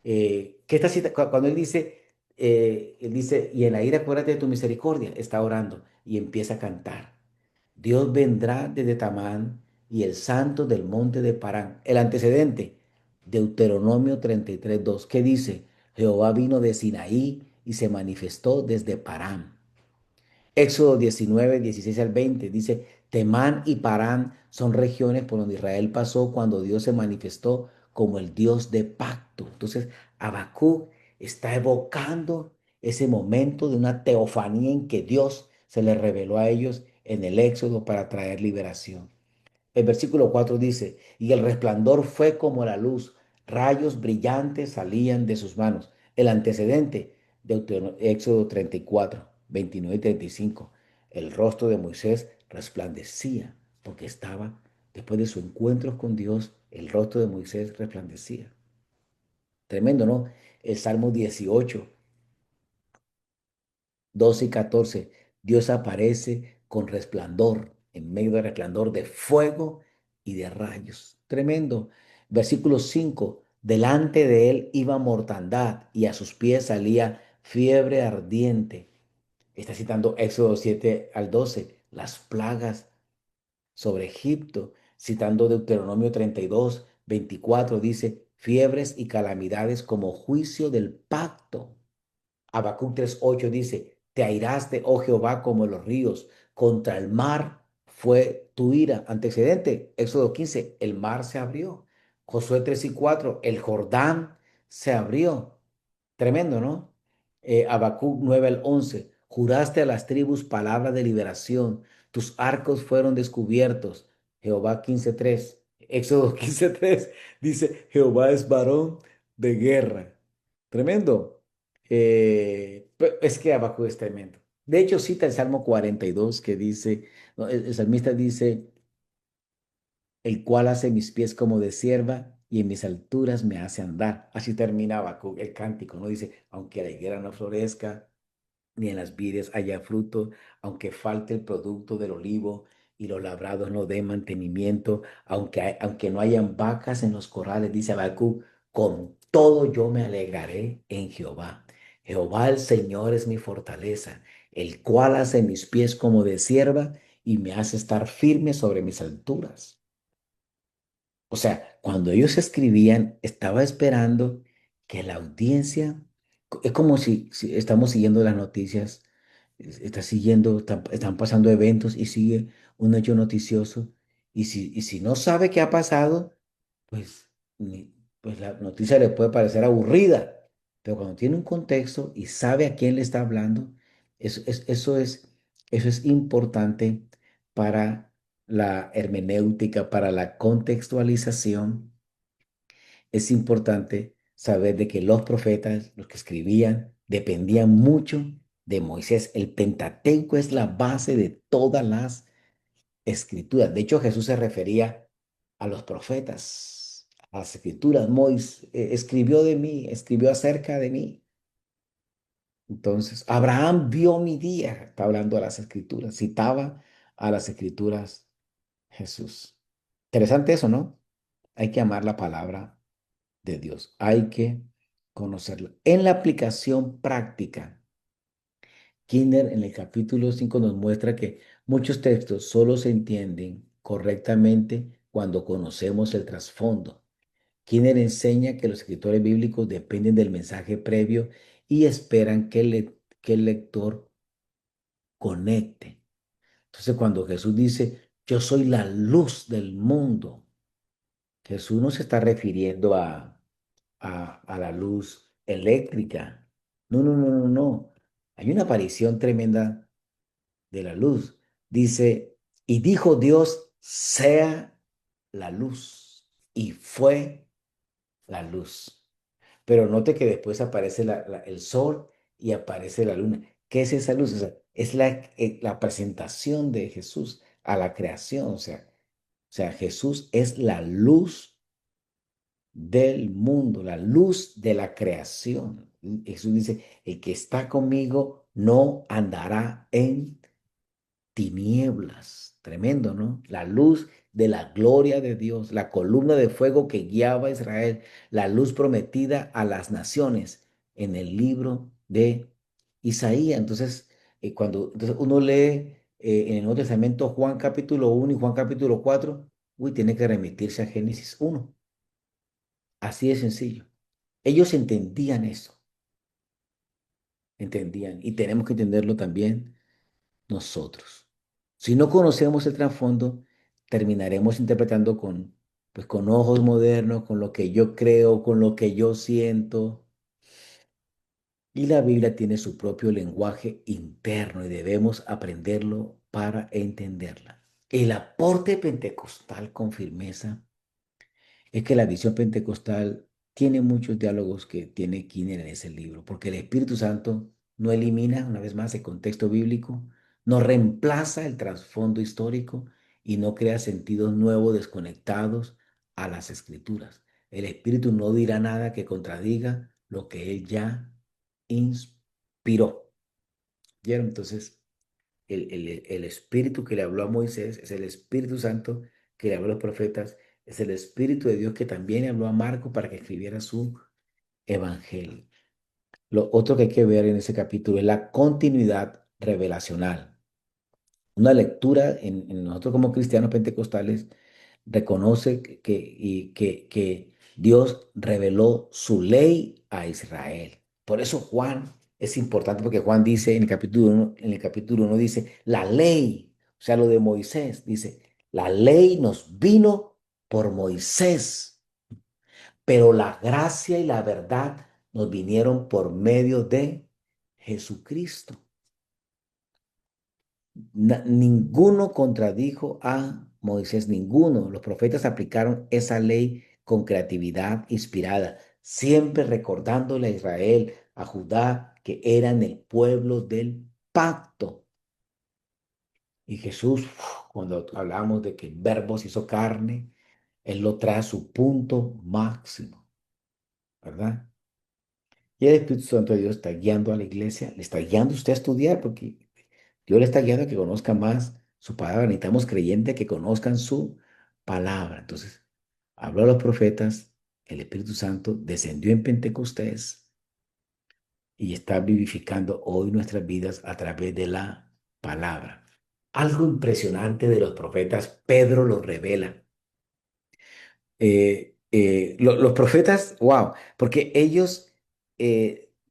¿Qué está cuando él dice, y en la ira acuérdate de tu misericordia, está orando y empieza a cantar. Dios vendrá desde Tamán y el santo del monte de Parán. El antecedente, Deuteronomio 33:2, que dice, Jehová vino de Sinaí y se manifestó desde Parán. Éxodo 19:16 al 20 dice, Temán y Parán son regiones por donde Israel pasó cuando Dios se manifestó como el Dios de pacto. Entonces, Habacuc está evocando ese momento de una teofanía en que Dios se le reveló a ellos en el Éxodo para traer liberación. El versículo 4 dice, y el resplandor fue como la luz, rayos brillantes salían de sus manos. El antecedente, Éxodo 34, 29 y 35. El rostro de Moisés resplandecía porque estaba, después de su encuentro con Dios, el rostro de Moisés resplandecía. Tremendo, ¿no? El Salmo 18, 12 y 14, Dios aparece con resplandor, en medio de resplandor de fuego y de rayos. Tremendo. Versículo 5, delante de él iba mortandad y a sus pies salía fiebre ardiente. Está citando Éxodo 7 al 12, las plagas sobre Egipto, citando Deuteronomio 32, 24, dice, fiebres y calamidades como juicio del pacto. Habacuc 3:8 dice, te airaste, oh Jehová, como los ríos, contra el mar fue tu ira. Antecedente, Éxodo 15, el mar se abrió. Josué 3:4, el Jordán se abrió. Tremendo, ¿no? Habacuc 9 al 11, juraste a las tribus palabra de liberación, tus arcos fueron descubiertos. Jehová 15:3, Éxodo 15:3 dice, Jehová es varón de guerra. Tremendo. Es que Habacuc es tremendo. De hecho, cita el Salmo 42 que dice, no, el salmista dice, el cual hace mis pies como de sierva y en mis alturas me hace andar. Así termina Habacuc, el cántico, ¿no? Dice, aunque la higuera no florezca, ni en las vides haya fruto, aunque falte el producto del olivo y los labrados no den mantenimiento, aunque no hayan vacas en los corrales, dice Habacuc, con todo yo me alegraré en Jehová. Jehová el Señor es mi fortaleza, el cual hace mis pies como de sierva y me hace estar firme sobre mis alturas. O sea, cuando ellos escribían, estaba esperando que la audiencia, es como si estamos siguiendo las noticias, está siguiendo, están pasando eventos y sigue un hecho noticioso. Y si no sabe qué ha pasado, pues, pues la noticia le puede parecer aburrida. Pero cuando tiene un contexto y sabe a quién le está hablando, eso es importante para la hermenéutica, para la contextualización. Es importante saber de que los profetas, los que escribían, dependían mucho de Moisés. El Pentateuco es la base de todas las escrituras. De hecho, Jesús se refería a los profetas, a las escrituras. Moisés escribió de mí, escribió acerca de mí. Entonces, Abraham vio mi día, está hablando a las escrituras, citaba a las escrituras Jesús. Interesante eso, ¿no? Hay que amar la palabra de Dios, hay que conocerla. En la aplicación práctica, Kinder en el capítulo 5 nos muestra que muchos textos solo se entienden correctamente cuando conocemos el trasfondo. Kinner enseña que los escritores bíblicos dependen del mensaje previo y esperan que el lector conecte. Entonces, cuando Jesús dice, yo soy la luz del mundo, Jesús no se está refiriendo a la luz eléctrica. No, no, no, no, no. Hay una aparición tremenda de la luz. Dice, y dijo Dios, sea la luz. Y fue la luz. Pero note que después aparece el sol y aparece la luna. ¿Qué es esa luz? O sea, es la presentación de Jesús a la creación. O sea, Jesús es la luz del mundo, la luz de la creación. Jesús dice, el que está conmigo no andará en tinieblas. Tremendo, ¿no? La luz de la gloria de Dios, la columna de fuego que guiaba a Israel, la luz prometida a las naciones en el libro de Isaías. Entonces, entonces uno lee en el Nuevo Testamento Juan capítulo 1 y Juan capítulo 4, uy, tiene que remitirse a Génesis 1. Así de sencillo. Ellos entendían eso, entendían, y tenemos que entenderlo también nosotros. Si no conocemos el trasfondo, terminaremos interpretando pues con ojos modernos, con lo que yo creo, con lo que yo siento. Y la Biblia tiene su propio lenguaje interno y debemos aprenderlo para entenderla. El aporte pentecostal con firmeza es que la visión pentecostal tiene muchos diálogos que tiene Kinner en ese libro, porque el Espíritu Santo no elimina, una vez más, el contexto bíblico, no reemplaza el trasfondo histórico y no crea sentidos nuevos desconectados a las escrituras. El Espíritu no dirá nada que contradiga lo que él ya inspiró. ¿Vieron? Entonces, el espíritu que le habló a Moisés es el Espíritu Santo que le habló a los profetas, es el Espíritu de Dios que también le habló a Marco para que escribiera su evangelio. Lo otro que hay que ver en ese capítulo es la continuidad revelacional. Una lectura en nosotros como cristianos pentecostales reconoce que Dios reveló su ley a Israel. Por eso Juan es importante porque Juan dice en el capítulo 1 dice, la ley, o sea, lo de Moisés, dice, la ley nos vino por Moisés, pero la gracia y la verdad nos vinieron por medio de Jesucristo. Ninguno contradijo a Moisés, ninguno. Los profetas aplicaron esa ley con creatividad inspirada, siempre recordándole a Israel, a Judá, que eran el pueblo del pacto. Y Jesús, cuando hablamos de que el verbo se hizo carne, Él lo trae a su punto máximo, ¿verdad? Y el Espíritu Santo de Dios está guiando a la iglesia, le está guiando a usted a estudiar, porque Dios le está guiando a que conozca más su palabra. Necesitamos creyentes que conozcan su palabra. Entonces, habló a los profetas, el Espíritu Santo descendió en Pentecostés y está vivificando hoy nuestras vidas a través de la palabra. Algo impresionante de los profetas, Pedro lo revela. Los profetas, wow, porque ellos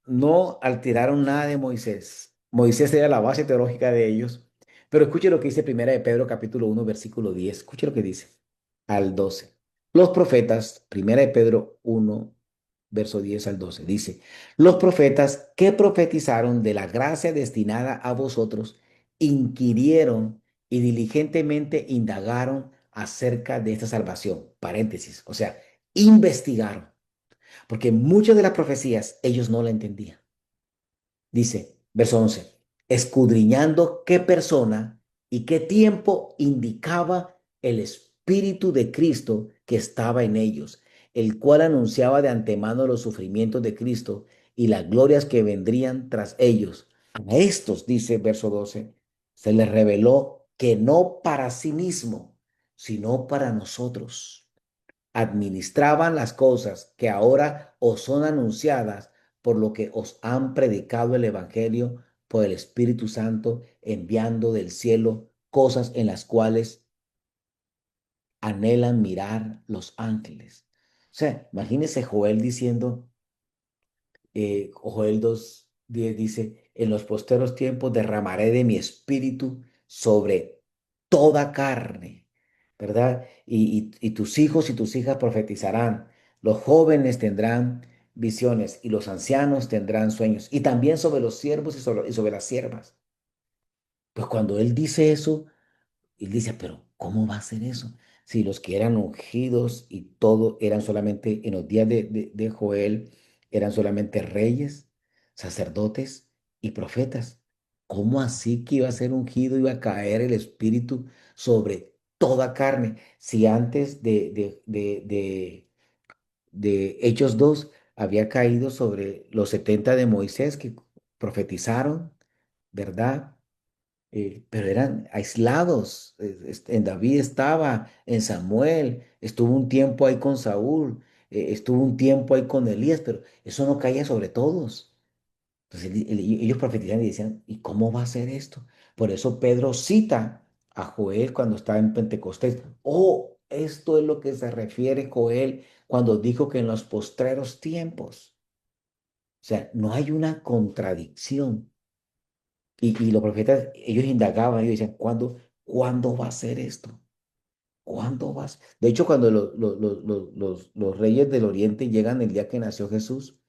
no alteraron nada de Moisés. Moisés era la base teológica de ellos. Pero escuche lo que dice Primera de Pedro, capítulo 1 versículo 10. Escuche lo que dice al 12. Los profetas, Primera de Pedro 1 verso 10 al 12 dice, los profetas que profetizaron de la gracia destinada a vosotros, inquirieron y diligentemente indagaron acerca de esta salvación. Paréntesis, o sea, investigaron, porque muchas de las profecías ellos no la entendían. Dice, verso 11, escudriñando qué persona y qué tiempo indicaba el Espíritu de Cristo que estaba en ellos, el cual anunciaba de antemano los sufrimientos de Cristo y las glorias que vendrían tras ellos. A estos, dice verso 12, se les reveló que no para sí mismo, sino para nosotros administraban las cosas que ahora os son anunciadas por lo que os han predicado el Evangelio por el Espíritu Santo, enviando del cielo cosas en las cuales anhelan mirar los ángeles. O sea, imagínese Joel diciendo, Joel 2:10 dice, en los posteros tiempos derramaré de mi espíritu sobre toda carne, ¿verdad? Y tus hijos y tus hijas profetizarán, los jóvenes tendrán visiones y los ancianos tendrán sueños, y también sobre los siervos y sobre las siervas. Pues cuando él dice eso, y él dice, pero ¿cómo va a ser eso? Si los que eran ungidos y todo eran solamente, en los días de Joel, eran solamente reyes, sacerdotes y profetas. ¿Cómo así que iba a ser ungido, iba a caer el Espíritu sobre toda carne? Si antes de Hechos 2 había caído sobre los 70 de Moisés que profetizaron, ¿verdad? Pero eran aislados. En David estaba, en Samuel, estuvo un tiempo ahí con Saúl, estuvo un tiempo ahí con Elías, pero eso no caía sobre todos. Entonces ellos profetizaban y decían, ¿y cómo va a ser esto? Por eso Pedro cita a Joel cuando estaba en Pentecostés. Oh, esto es lo que se refiere Joel cuando dijo que en los postreros tiempos. O sea, no hay una contradicción. Y los profetas, ellos indagaban, ellos decían, ¿cuándo va a ser esto? ¿Cuándo va a ser? De hecho, cuando los reyes del Oriente llegan el día que nació Jesús,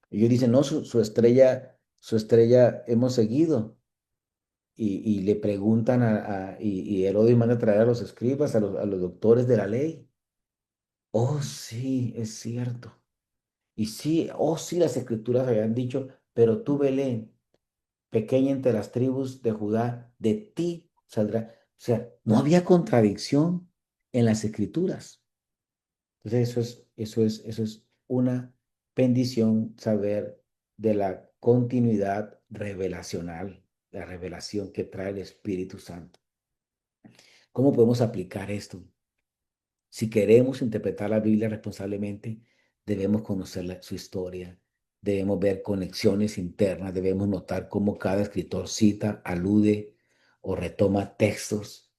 ellos dicen, no, su estrella hemos seguido. Y le preguntan y Herodes manda a traer a los escribas, a los doctores de la ley. Oh, sí, es cierto. Y sí, oh, sí, las escrituras habían dicho, pero tú, Belén, pequeña entre las tribus de Judá, de ti saldrá. O sea, no había contradicción en las escrituras. Entonces, eso es una bendición saber de la continuidad revelacional, la revelación que trae el Espíritu Santo. ¿Cómo podemos aplicar esto? Si queremos interpretar la Biblia responsablemente, debemos conocer su historia, debemos ver conexiones internas, debemos notar cómo cada escritor cita, alude o retoma textos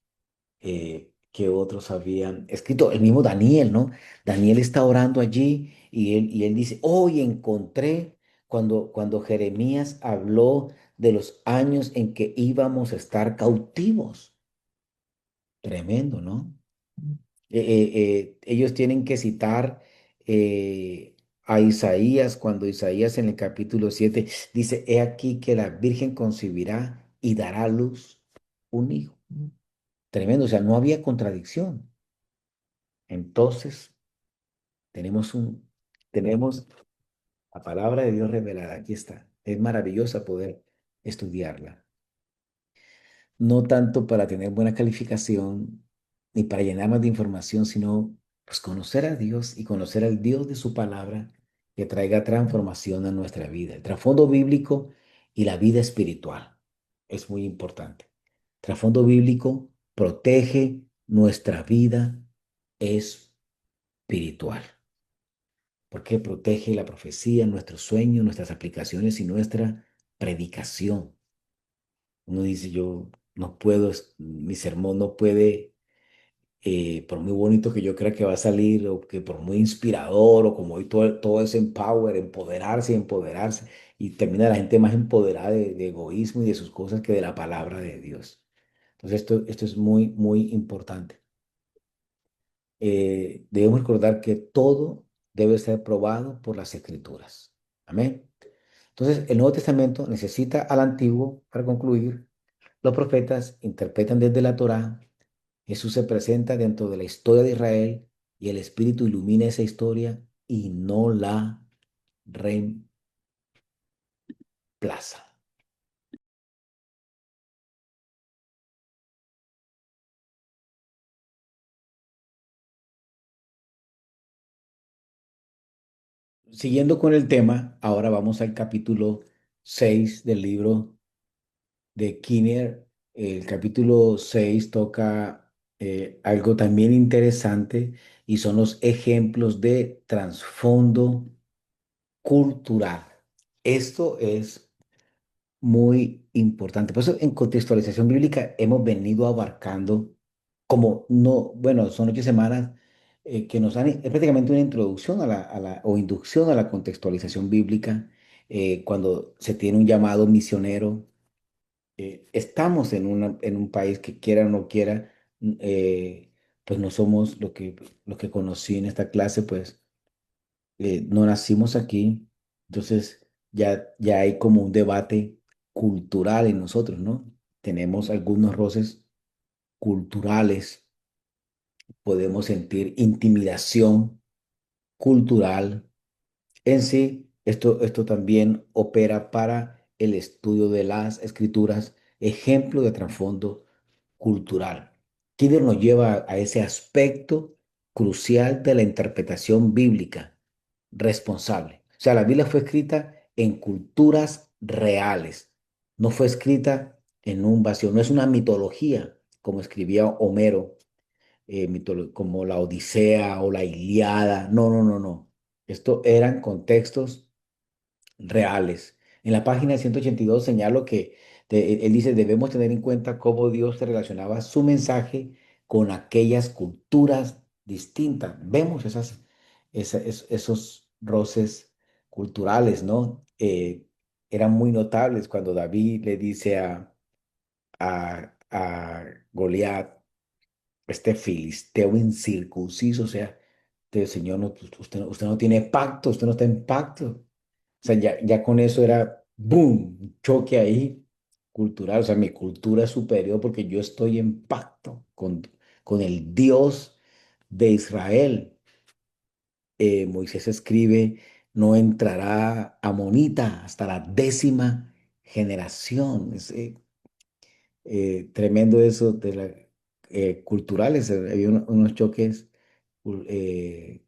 que otros habían escrito. El mismo Daniel, ¿no? Daniel está orando allí y él dice, hoy encontré cuando Jeremías habló de los años en que íbamos a estar cautivos. Tremendo, ¿no? Ellos tienen que citar a Isaías, cuando Isaías en el capítulo 7 dice, he aquí que la Virgen concebirá y dará a luz un hijo. Tremendo, o sea, no había contradicción. Entonces, tenemos la palabra de Dios revelada, aquí está. Es maravillosa poder estudiarla. No tanto para tener buena calificación ni para llenarnos de información, sino pues conocer a Dios y conocer al Dios de su palabra que traiga transformación a nuestra vida. El trasfondo bíblico y la vida espiritual es muy importante. Trasfondo bíblico protege nuestra vida espiritual, porque protege la profecía, nuestros sueños, nuestras aplicaciones y nuestra predicación. Uno dice, yo no puedo, mi sermón no puede, por muy bonito que yo crea que va a salir, o que por muy inspirador, o como hoy todo es empower, empoderarse y empoderarse, y termina la gente más empoderada de egoísmo y de sus cosas que de la palabra de Dios. Entonces esto es muy, muy importante. Debemos recordar que todo debe ser probado por las Escrituras. Amén. Entonces, el Nuevo Testamento necesita al Antiguo para concluir. Los profetas interpretan desde la Torá. Jesús se presenta dentro de la historia de Israel y el Espíritu ilumina esa historia y no la reemplaza. Siguiendo con el tema, ahora vamos al capítulo 6 del libro de Kinnear. El capítulo 6 toca algo también interesante y son los ejemplos de trasfondo cultural. Esto es muy importante. Por eso en contextualización bíblica hemos venido abarcando como no, bueno, son 8 semanas que nos dan, es prácticamente una introducción o inducción a la contextualización bíblica cuando se tiene un llamado misionero. Estamos en un país que quiera o no quiera, pues no somos lo que conocí en esta clase, pues no nacimos aquí, entonces ya hay como un debate cultural en nosotros, ¿no? Tenemos algunos roces culturales, podemos sentir intimidación cultural. En sí, esto también opera para el estudio de las escrituras, ejemplo de trasfondo cultural. Kidder nos lleva a ese aspecto crucial de la interpretación bíblica responsable. O sea, la Biblia fue escrita en culturas reales, no fue escrita en un vacío, no es una mitología como escribía Homero, como la Odisea o la Ilíada. No, no, no, no. Esto eran contextos reales. En la página 182 señalo que él dice, debemos tener en cuenta cómo Dios se relacionaba su mensaje con aquellas culturas distintas. Vemos esos roces culturales, ¿no? Eran muy notables cuando David le dice a Goliat, este filisteo incircunciso, o sea, Señor, usted no tiene pacto, usted no está en pacto. O sea, ya con eso era, ¡boom!, un choque ahí cultural. O sea, mi cultura es superior porque yo estoy en pacto con el Dios de Israel. Moisés escribe, no entrará amonita hasta la 10ª generación. Tremendo eso de culturales. Había unos choques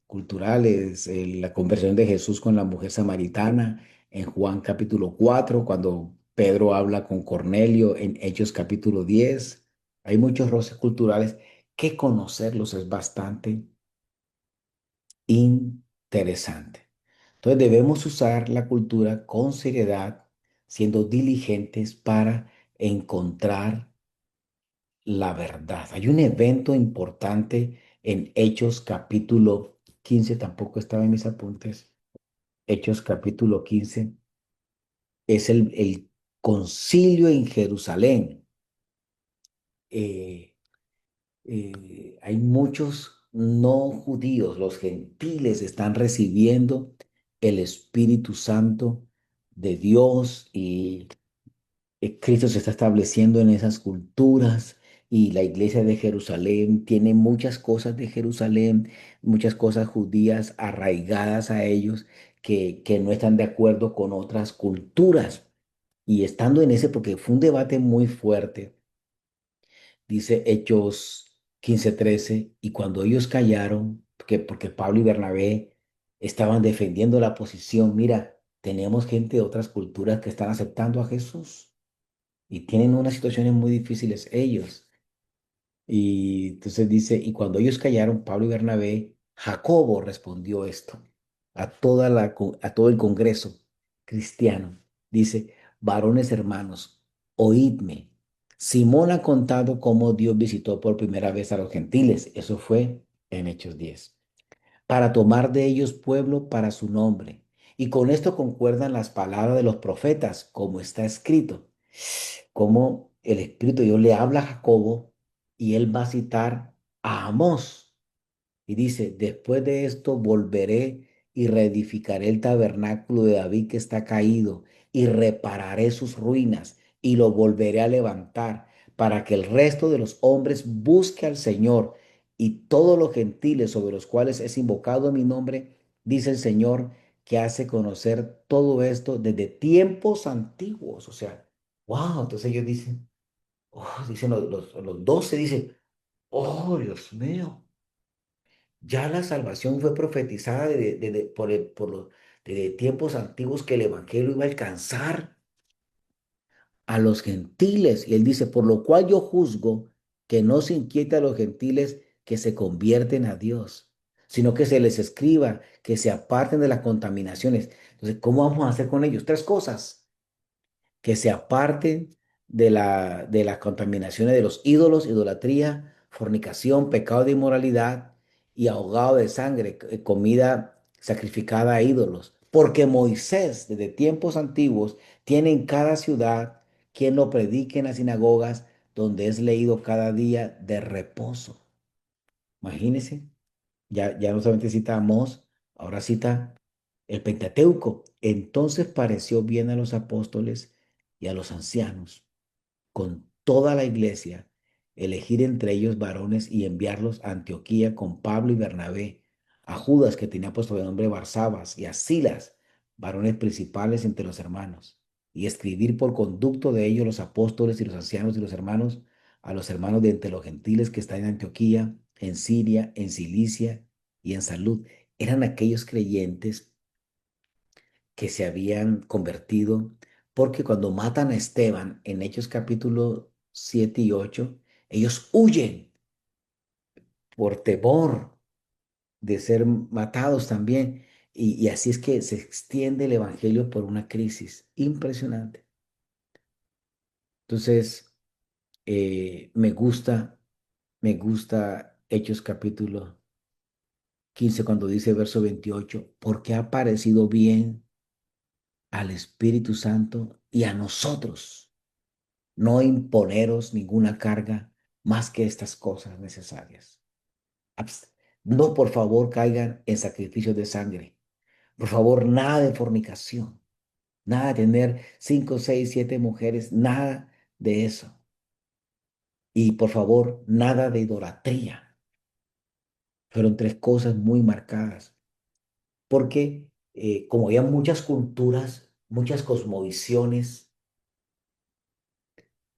culturales, la conversión de Jesús con la mujer samaritana en Juan capítulo 4 cuando Pedro habla con Cornelio en Hechos capítulo 10. Hay muchos roces culturales que conocerlos es bastante interesante. Entonces debemos usar la cultura con seriedad, siendo diligentes para encontrar la verdad. Hay un evento importante en Hechos capítulo 15, tampoco estaba en mis apuntes. Hechos capítulo 15 es el concilio en Jerusalén. Eh, hay muchos no judíos, los gentiles están recibiendo el Espíritu Santo de Dios y Cristo se está estableciendo en esas culturas y la iglesia de Jerusalén tiene muchas cosas de Jerusalén, muchas cosas judías arraigadas a ellos que no están de acuerdo con otras culturas. Y estando en ese, porque fue un debate muy fuerte, dice Hechos 15:13, y cuando ellos callaron, porque Pablo y Bernabé estaban defendiendo la posición, mira, tenemos gente de otras culturas que están aceptando a Jesús y tienen unas situaciones muy difíciles ellos. Y entonces dice, y cuando ellos callaron, Pablo y Bernabé, Jacobo respondió esto a todo el Congreso cristiano. Dice, varones hermanos, oídme. Simón ha contado cómo Dios visitó por primera vez a los gentiles. Eso fue en Hechos 10 para tomar de ellos pueblo para su nombre. Y con esto concuerdan las palabras de los profetas, como está escrito, como el Espíritu de Dios le habla a Jacobo y él va a citar a Amós. Y dice, después de esto volveré y reedificaré el tabernáculo de David que está caído y repararé sus ruinas y lo volveré a levantar para que el resto de los hombres busque al Señor y todos los gentiles sobre los cuales es invocado mi nombre, dice el Señor, que hace conocer todo esto desde tiempos antiguos. O sea, wow, entonces ellos dicen, oh, dicen los 12, dicen, oh, Dios mío. Ya la salvación fue profetizada desde tiempos antiguos que el Evangelio iba a alcanzar a los gentiles. Y él dice, por lo cual yo juzgo que no se inquiete a los gentiles que se convierten a Dios, sino que se les escriba, que se aparten de las contaminaciones. Entonces, ¿cómo vamos a hacer con ellos? Tres cosas: que se aparten de las contaminaciones de los ídolos, idolatría, fornicación, pecado de inmoralidad y ahogado de sangre, comida sacrificada a ídolos. Porque Moisés, desde tiempos antiguos, tiene en cada ciudad quien lo predique en las sinagogas, donde es leído cada día de reposo. Imagínense, ya no solamente cita a Amós, ahora cita el Pentateuco. Entonces pareció bien a los apóstoles y a los ancianos, con toda la iglesia, elegir entre ellos varones y enviarlos a Antioquía con Pablo y Bernabé, a Judas, que tenía puesto de nombre Barsabas, y a Silas, varones principales entre los hermanos, y escribir por conducto de ellos los apóstoles y los ancianos y los hermanos, a los hermanos de entre los gentiles que están en Antioquía, en Siria, en Cilicia y en Salud. Eran aquellos creyentes que se habían convertido, porque cuando matan a Esteban en Hechos capítulo 7 y 8 ellos huyen por temor de ser matados también. Y así es que se extiende el evangelio por una crisis impresionante. Entonces, me gusta Hechos capítulo 15 cuando dice verso 28 porque ha parecido bien al Espíritu Santo y a nosotros no imponeros ninguna carga más que estas cosas necesarias. No, por favor, caigan en sacrificios de sangre. Por favor, nada de fornicación, nada de tener 5, 6, 7 mujeres, nada de eso. Y por favor, nada de idolatría. Fueron tres cosas muy marcadas, porque como había muchas culturas, muchas cosmovisiones,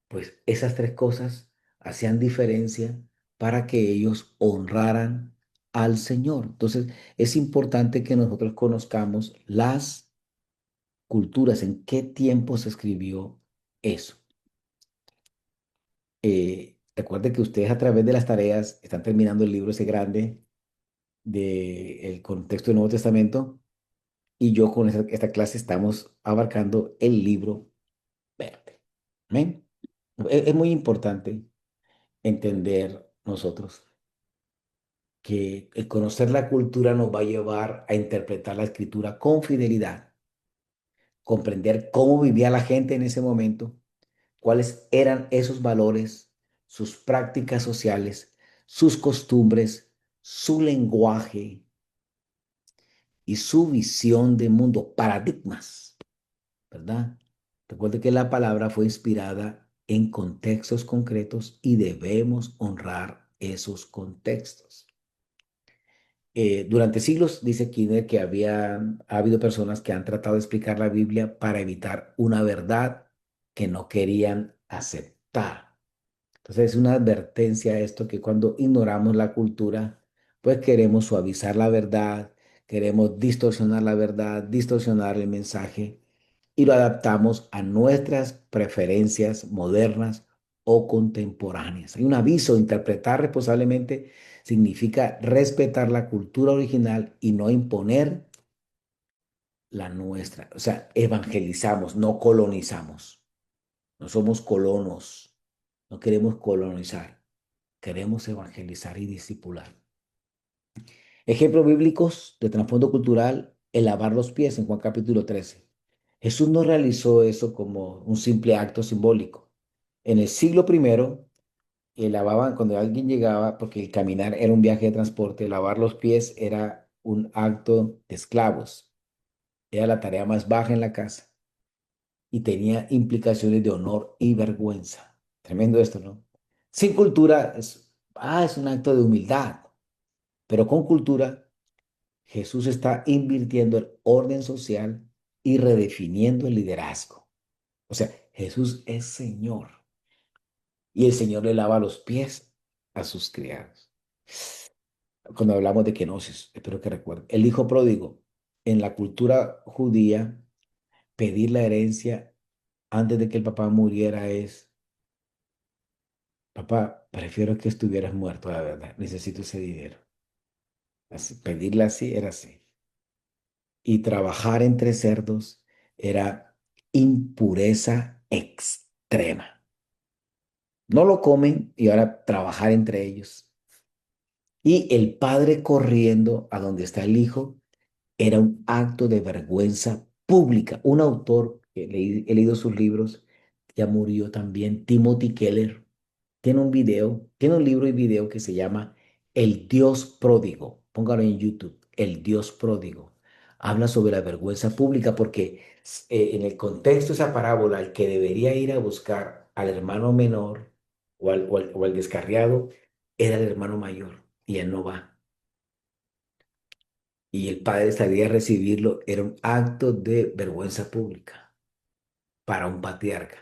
pues esas tres cosas hacían diferencia para que ellos honraran al Señor. Entonces, es importante que nosotros conozcamos las culturas, en qué tiempo se escribió eso. Recuerde que ustedes a través de las tareas están terminando el libro ese grande del contexto del Nuevo Testamento y yo con esta clase estamos abarcando el libro verde. ¿Ven? Es muy importante. entender nosotros que el conocer la cultura nos va a llevar a interpretar la escritura con fidelidad, comprender cómo vivía la gente en ese momento, cuáles eran esos valores, sus prácticas sociales, sus costumbres, su lenguaje y su visión de mundo, paradigmas, ¿verdad? Recuerde que la palabra fue inspirada en contextos concretos y debemos honrar esos contextos. Durante siglos, dice Kinner, que ha habido personas que han tratado de explicar la Biblia para evitar una verdad que no querían aceptar. Entonces es una advertencia a esto que cuando ignoramos la cultura, pues queremos suavizar la verdad, queremos distorsionar la verdad, distorsionar el mensaje y lo adaptamos a nuestras preferencias modernas o contemporáneas. Hay un aviso: interpretar responsablemente significa respetar la cultura original y no imponer la nuestra. O sea, evangelizamos, no colonizamos. No somos colonos, no queremos colonizar, queremos evangelizar y discipular. Ejemplos bíblicos de trasfondo cultural: el lavar los pies en Juan capítulo 13. Jesús no realizó eso como un simple acto simbólico. En el siglo primero, lavaban cuando alguien llegaba, porque el caminar era un viaje de transporte, lavar los pies era un acto de esclavos, era la tarea más baja en la casa y tenía implicaciones de honor y vergüenza. Tremendo esto, ¿no? Sin cultura es un acto de humildad, pero con cultura Jesús está invirtiendo el orden social y redefiniendo el liderazgo. O sea, Jesús es Señor y el Señor le lava los pies a sus criados. Cuando hablamos de kenosis, espero que recuerden, el hijo pródigo, en la cultura judía, pedir la herencia antes de que el papá muriera es: papá, prefiero que estuvieras muerto, la verdad, necesito ese dinero. Así, pedirla así era así. Y trabajar entre cerdos era impureza extrema. No lo comen y ahora trabajar entre ellos. Y el padre corriendo a donde está el hijo era un acto de vergüenza pública. Un autor que he leído sus libros, ya murió también, Timothy Keller, tiene un video, tiene un libro y video que se llama El Dios Pródigo. Póngalo en YouTube, El Dios Pródigo. Habla sobre la vergüenza pública porque en el contexto de esa parábola, el que debería ir a buscar al hermano menor o al descarriado era el hermano mayor y él no va. Y el padre salía a recibirlo. Era un acto de vergüenza pública para un patriarca.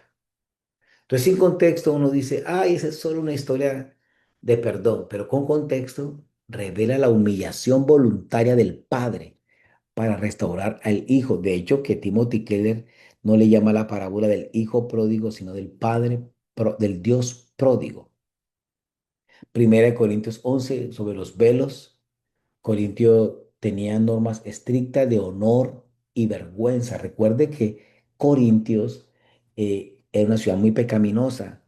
Entonces, sin contexto, uno dice: ay, esa es solo una historia de perdón, pero con contexto revela la humillación voluntaria del padre para restaurar al hijo. De hecho, que Timothy Keller no le llama la parábola del hijo pródigo, sino del padre, del Dios pródigo. Primera de Corintios 11 sobre los velos. Corintio tenía normas estrictas de honor y vergüenza. Recuerde que Corintios era una ciudad muy pecaminosa.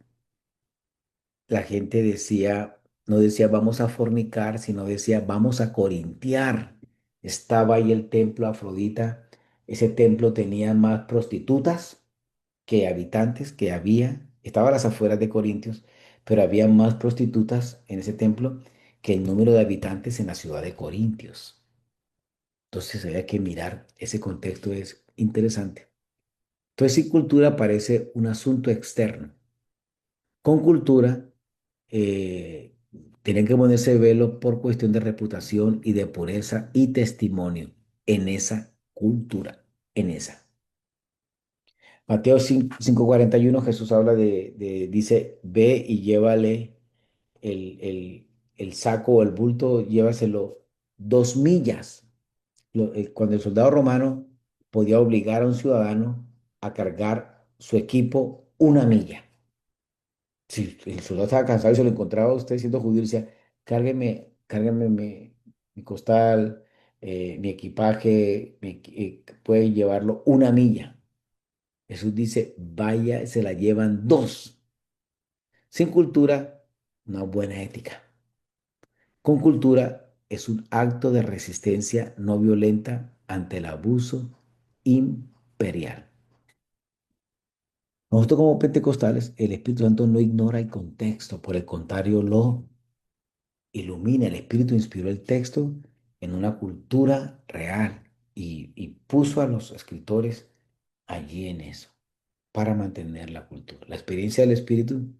La gente decía, no decía vamos a fornicar, sino decía vamos a corintiar. Estaba ahí el templo Afrodita. Ese templo tenía más prostitutas que habitantes que había. Estaba a las afueras de Corintios, pero había más prostitutas en ese templo que el número de habitantes en la ciudad de Corintios. Entonces había que mirar ese contexto, es interesante. Entonces, si cultura parece un asunto externo, con cultura eh, tienen que ponerse velo por cuestión de reputación y de pureza y testimonio en esa cultura, en esa. Mateo 5:41 Jesús habla dice: ve y llévale el saco o el bulto, llévaselo 2 millas. Cuando el soldado romano podía obligar a un ciudadano a cargar su equipo 1 milla. Si el soldado estaba cansado y se lo encontraba a usted siendo judío, decía: cárgueme mi costal, mi equipaje, puede llevarlo 1 milla. Jesús dice: vaya, se la llevan 2. Sin cultura una buena ética. Con cultura es un acto de resistencia no violenta ante el abuso imperial. Nosotros como pentecostales, el Espíritu Santo no ignora el contexto, por el contrario, lo ilumina. El Espíritu inspiró el texto en una cultura real y puso a los escritores allí en eso, para mantener la cultura. La experiencia del Espíritu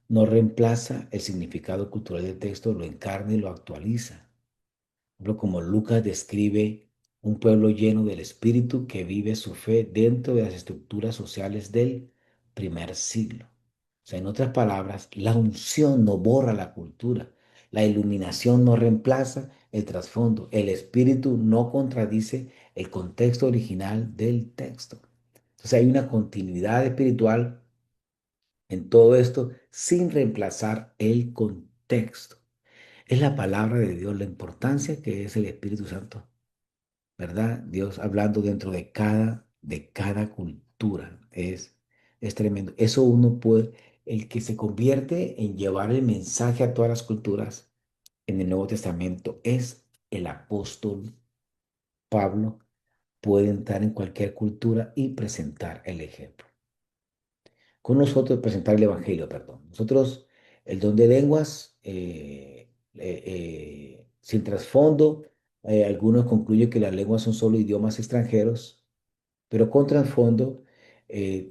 no reemplaza el significado cultural del texto, lo encarna y lo actualiza. Por ejemplo, como Lucas describe un pueblo lleno del Espíritu que vive su fe dentro de las estructuras sociales del primer siglo. O sea, en otras palabras, la unción no borra la cultura, la iluminación no reemplaza el trasfondo, el Espíritu no contradice el contexto original del texto. Entonces hay una continuidad espiritual en todo esto sin reemplazar el contexto. Es la palabra de Dios, la importancia que es el Espíritu Santo, ¿verdad? Dios hablando dentro de cada cultura. Es tremendo. Eso uno puede, el que se convierte en llevar el mensaje a todas las culturas en el Nuevo Testamento es el apóstol Pablo. Puede entrar en cualquier cultura y presentar el ejemplo. Con nosotros presentar el Evangelio, perdón. Nosotros, el don de lenguas, sin trasfondo, algunos concluyen que las lenguas son solo idiomas extranjeros, pero con trasfondo,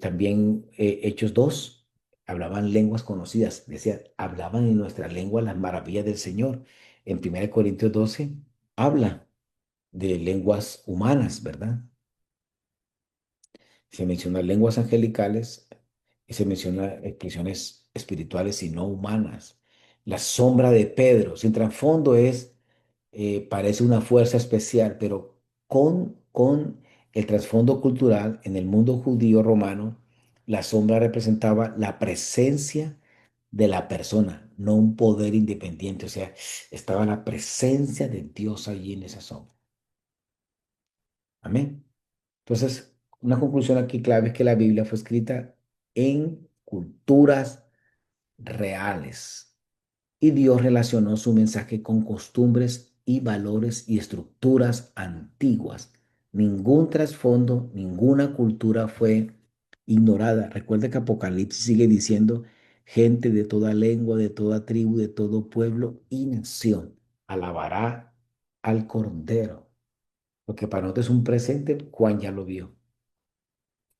también Hechos 2 hablaban lenguas conocidas, decía, hablaban en nuestra lengua las maravillas del Señor. En 1 Corintios 12 habla de lenguas humanas, ¿verdad? Se mencionan lenguas angelicales y se menciona expresiones espirituales y no humanas. La sombra de Pedro, sin trasfondo parece una fuerza especial, pero con el trasfondo cultural en el mundo judío romano, la sombra representaba la presencia de la persona, no un poder independiente. O sea, estaba la presencia de Dios allí en esa sombra. Amén. Entonces, una conclusión aquí clave es que la Biblia fue escrita en culturas reales y Dios relacionó su mensaje con costumbres y valores y estructuras antiguas. Ningún trasfondo, ninguna cultura fue ignorada. Recuerda que Apocalipsis sigue diciendo, gente de toda lengua, de toda tribu, de todo pueblo y nación, alabará al Cordero. Porque para nosotros es un presente, Juan ya lo vio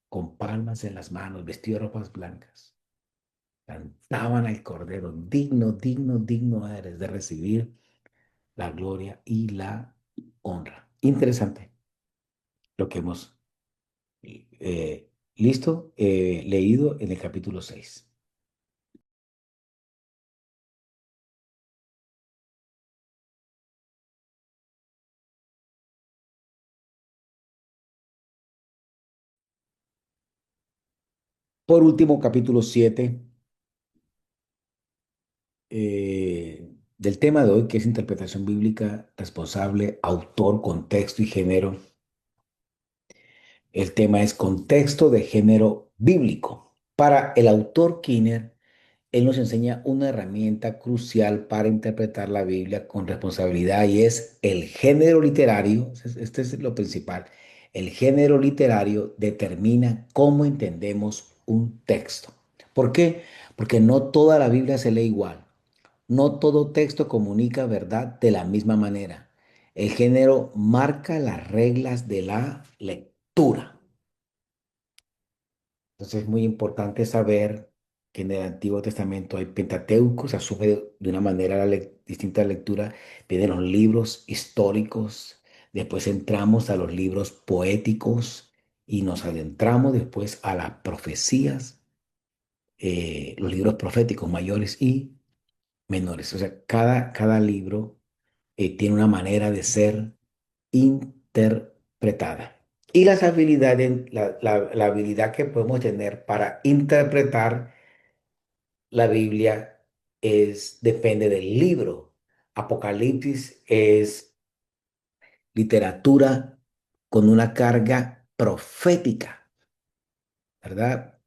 con palmas en las manos, vestido de ropas blancas. Cantaban al Cordero, digno, digno, digno eres de recibir la gloria y la honra. Interesante lo que hemos leído en el capítulo 6. Por último, capítulo 7 del tema de hoy, que es interpretación bíblica responsable, autor, contexto y género. El tema es contexto de género bíblico. Para el autor Kinner, él nos enseña una herramienta crucial para interpretar la Biblia con responsabilidad y es el género literario. Este es lo principal. El género literario determina cómo entendemos un texto. ¿Por qué? Porque no toda la Biblia se lee igual. No todo texto comunica verdad de la misma manera. El género marca las reglas de la lectura. Entonces es muy importante saber que en el Antiguo Testamento hay Pentateuco, se asume de una manera distinta la lectura, vienen los libros históricos, después entramos a los libros poéticos y nos adentramos después a las profecías, los libros proféticos mayores y menores. O sea, cada libro tiene una manera de ser interpretada. Y las habilidades, la habilidad que podemos tener para interpretar la Biblia depende del libro. Apocalipsis es literatura con una carga profética, ¿verdad?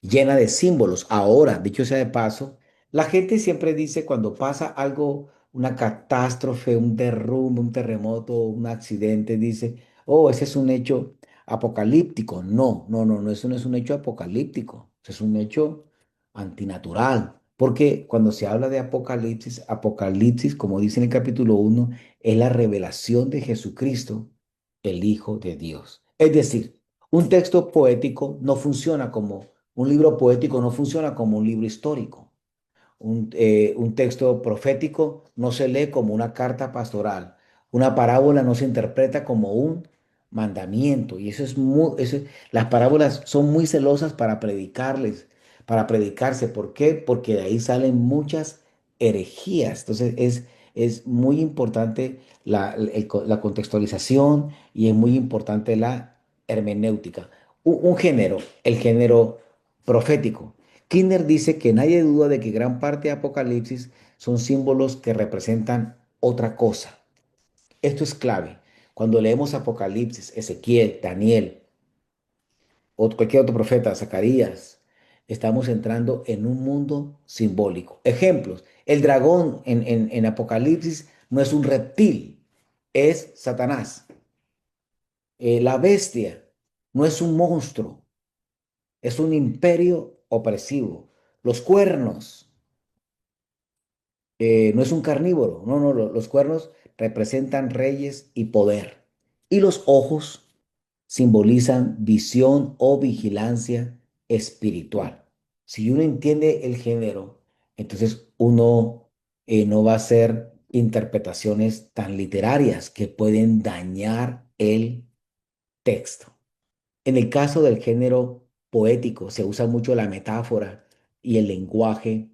Llena de símbolos. Ahora, dicho sea de paso, La gente siempre dice cuando pasa algo, una catástrofe, un derrumbe, un terremoto, un accidente, dice, oh, ese es un hecho apocalíptico. No, no, no, no, eso no es un hecho apocalíptico, eso es un hecho antinatural. Porque cuando se habla de Apocalipsis, Apocalipsis, como dice en el capítulo 1, es la revelación de Jesucristo, el Hijo de Dios. Es decir, un texto poético no funciona como, un libro poético no funciona como un libro histórico. Un texto profético no se lee como una carta pastoral. Una parábola no se interpreta como un mandamiento. Y eso es las parábolas son muy celosas para predicarles, para predicarse. ¿Por qué? Porque de ahí salen muchas herejías. Entonces es muy importante la contextualización y es muy importante la hermenéutica. Un género, el género profético. Kinner dice que nadie duda de que gran parte de Apocalipsis son símbolos que representan otra cosa. Esto es clave. Cuando leemos Apocalipsis, Ezequiel, Daniel o cualquier otro profeta, Zacarías, estamos entrando en un mundo simbólico. Ejemplos, el dragón en Apocalipsis no es un reptil, es Satanás. La bestia no es un monstruo, es un imperio opresivo. Los cuernos no es un carnívoro, no, no, los cuernos representan reyes y poder. Y los ojos simbolizan visión o vigilancia espiritual. Si uno entiende el género, entonces uno no va a hacer interpretaciones tan literarias que pueden dañar el texto. En el caso del género poético, se usa mucho la metáfora y el lenguaje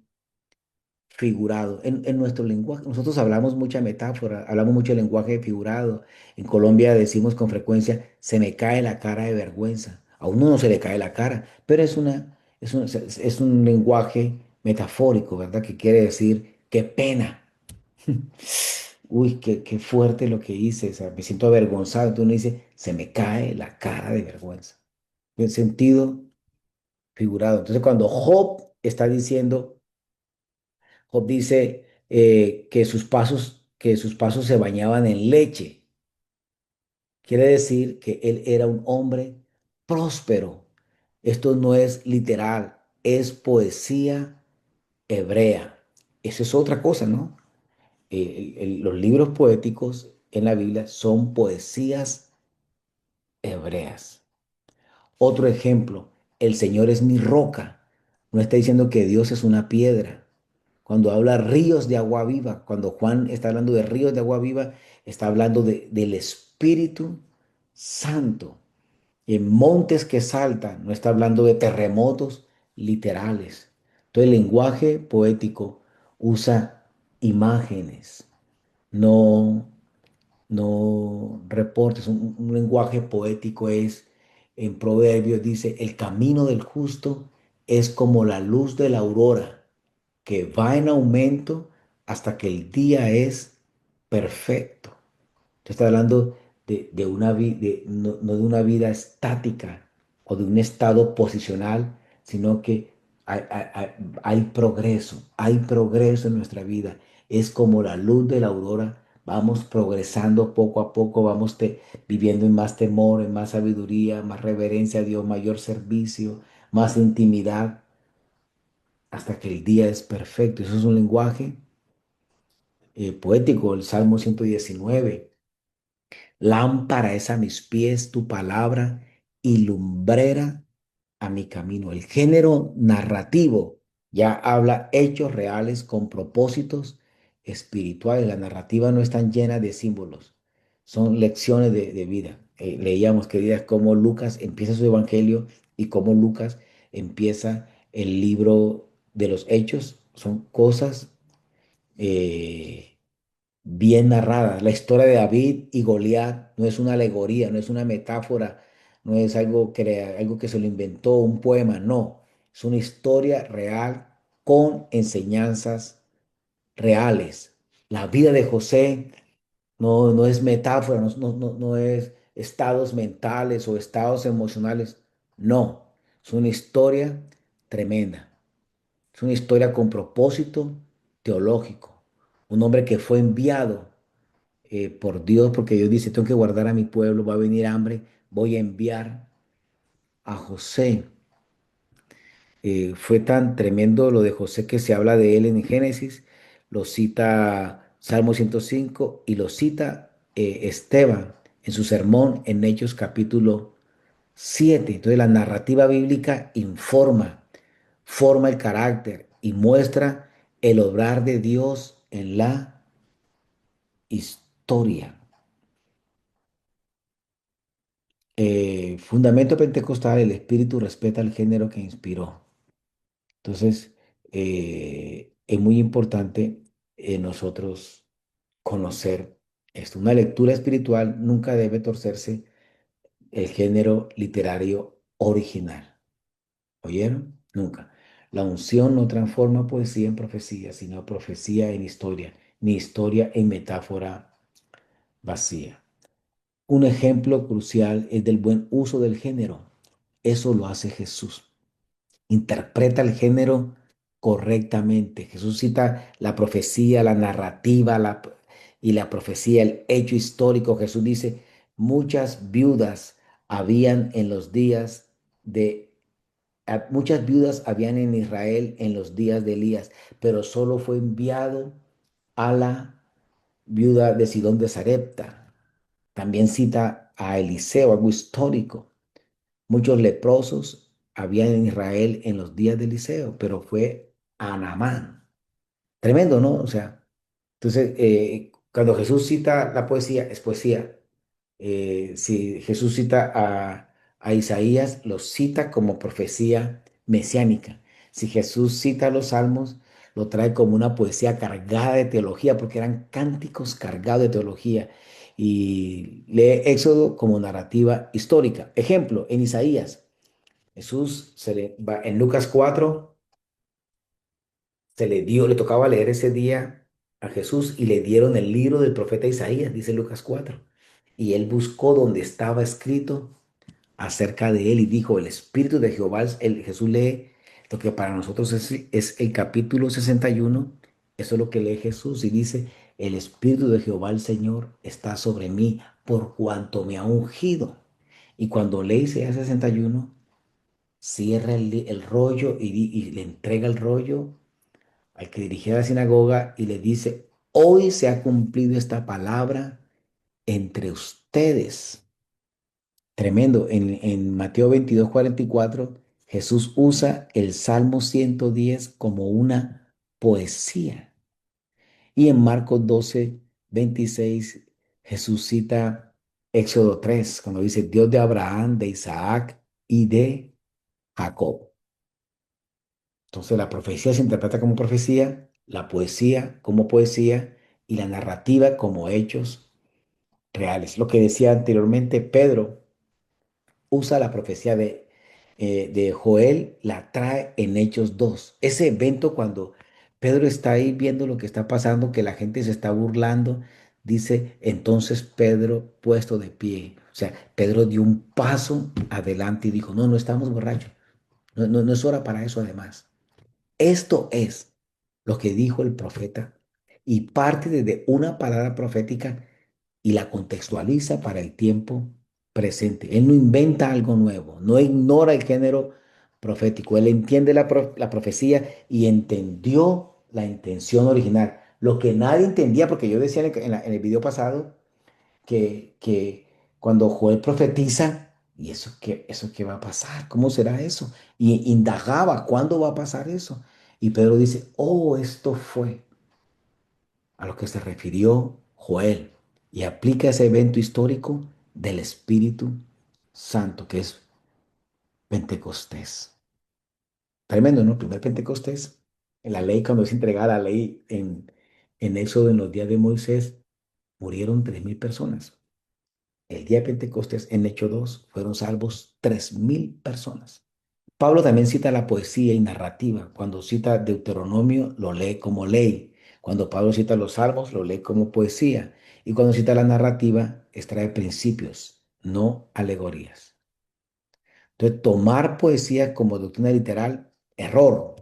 figurado. En nuestro lenguaje, nosotros hablamos mucha metáfora, hablamos mucho lenguaje figurado. En Colombia decimos con frecuencia, se me cae la cara de vergüenza. A uno no se le cae la cara, pero es un lenguaje metafórico, ¿verdad? Que quiere decir, qué pena. Uy, qué fuerte lo que hice, o sea, me siento avergonzado. Entonces uno dice, se me cae la cara de vergüenza. En sentido figurado. Entonces cuando Job está diciendo, Job dice que sus pasos se bañaban en leche. Quiere decir que él era un hombre próspero. Esto no es literal, es poesía hebrea. Eso es otra cosa, ¿no? Los libros poéticos en la Biblia son poesías hebreas. Otro ejemplo, el Señor es mi roca. No está diciendo que Dios es una piedra. Cuando habla ríos de agua viva, cuando Juan está hablando de ríos de agua viva, está hablando del Espíritu Santo. En montes que saltan, no está hablando de terremotos literales. Entonces el lenguaje poético usa imágenes, no, no reportes. Un lenguaje poético es, en Proverbios dice, el camino del justo es como la luz de la aurora que va en aumento hasta que el día es perfecto. Yo estoy hablando de una vida, no, no de una vida estática o de un estado posicional, sino que hay progreso en nuestra vida. Es como la luz de la aurora. Vamos progresando poco a poco, viviendo en más temor, en más sabiduría, más reverencia a Dios, mayor servicio, más intimidad, hasta que el día es perfecto. Eso es un lenguaje poético, el Salmo 119. Lámpara es a mis pies tu palabra y lumbrera a mi camino. El género narrativo ya habla hechos reales con propósitos espirituales. La narrativa no es tan llena de símbolos, son lecciones de vida. Leíamos que días cómo Lucas empieza su evangelio y cómo Lucas empieza el libro de los hechos. Son cosas eh, bien narrada. La historia de David y Goliat no es una alegoría, no es una metáfora, no es algo que se lo inventó, un poema, no. Es una historia real con enseñanzas reales. La vida de José no es metáfora, no es estados mentales o estados emocionales, no. Es una historia tremenda. Es una historia con propósito teológico. Un hombre que fue enviado por Dios, porque Dios dice, tengo que guardar a mi pueblo, va a venir hambre, voy a enviar a José. Fue tan tremendo lo de José que se habla de él en Génesis, lo cita Salmo 105 y lo cita Esteban en su sermón en Hechos capítulo 7. Entonces la narrativa bíblica informa, forma el carácter y muestra el obrar de Dios en la historia. Fundamento pentecostal, el espíritu respeta el género que inspiró. Entonces, es muy importante nosotros conocer esto. Una lectura espiritual nunca debe torcerse el género literario original. ¿Oyeron? Nunca. La unción no transforma poesía en profecía, sino profecía en historia, ni historia en metáfora vacía. Un ejemplo crucial es del buen uso del género. Eso lo hace Jesús. Interpreta el género correctamente. Jesús cita la profecía, la narrativa y la profecía, el hecho histórico. Jesús dice, muchas viudas habían en los días de, muchas viudas habían en Israel en los días de Elías, pero solo fue enviado a la viuda de Sidón de Sarepta. También cita a Eliseo, algo histórico. Muchos leprosos había en Israel en los días de Eliseo, pero fue a Naamán. Tremendo, ¿no? O sea, entonces, cuando Jesús cita la poesía, es poesía. Si Jesús cita a Isaías, lo cita como profecía mesiánica. Si Jesús cita los salmos, lo trae como una poesía cargada de teología, porque eran cánticos cargados de teología. Y lee Éxodo como narrativa histórica. Ejemplo, en Isaías. Jesús en Lucas 4 se le dio, le tocaba leer ese día a Jesús y le dieron el libro del profeta Isaías, dice Lucas 4. Y él buscó donde estaba escrito acerca de él y dijo, el Espíritu de Jehová, Jesús lee lo que para nosotros es el capítulo 61. Eso es lo que lee Jesús y dice, el Espíritu de Jehová el Señor está sobre mí por cuanto me ha ungido. Y cuando lee Isaías 61 cierra el rollo y le entrega el rollo al que dirigía la sinagoga y le dice, hoy se ha cumplido esta palabra entre ustedes. Tremendo. En Mateo 22:44 Jesús usa el Salmo 110 como una poesía. Y en Marcos 12:26 Jesús cita Éxodo 3 cuando dice, Dios de Abraham, de Isaac y de Jacob. Entonces la profecía se interpreta como profecía, la poesía como poesía y la narrativa como hechos reales. Lo que decía anteriormente, Pedro usa la profecía de Joel, la trae en Hechos 2. Ese evento cuando Pedro está ahí viendo lo que está pasando, que la gente se está burlando, dice, entonces Pedro puesto de pie. O sea, Pedro dio un paso adelante y dijo, no, no estamos borrachos. No, no, no es hora para eso además. Esto es lo que dijo el profeta y parte desde una palabra profética y la contextualiza para el tiempo presente. Él no inventa algo nuevo, no ignora el género profético. Él entiende la profecía y entendió la intención original. Lo que nadie entendía, porque yo decía en el video pasado que cuando Joel profetiza, ¿y eso qué va a pasar? ¿Cómo será eso? Y indagaba, ¿cuándo va a pasar eso? Y Pedro dice, oh, esto fue a lo que se refirió Joel y aplica ese evento histórico del Espíritu Santo, que es Pentecostés. Tremendo, ¿no? Primer Pentecostés. En la ley, cuando es entregada la ley en Éxodo, en los días de Moisés, murieron 3.000 personas. El día de Pentecostés, en Hecho 2 fueron salvos 3.000 personas. Pablo también cita la poesía y narrativa. Cuando cita Deuteronomio, lo lee como ley. Cuando Pablo cita los salmos, lo lee como poesía. Y cuando cita la narrativa, extrae principios, no alegorías. Entonces, tomar poesía como doctrina literal, error.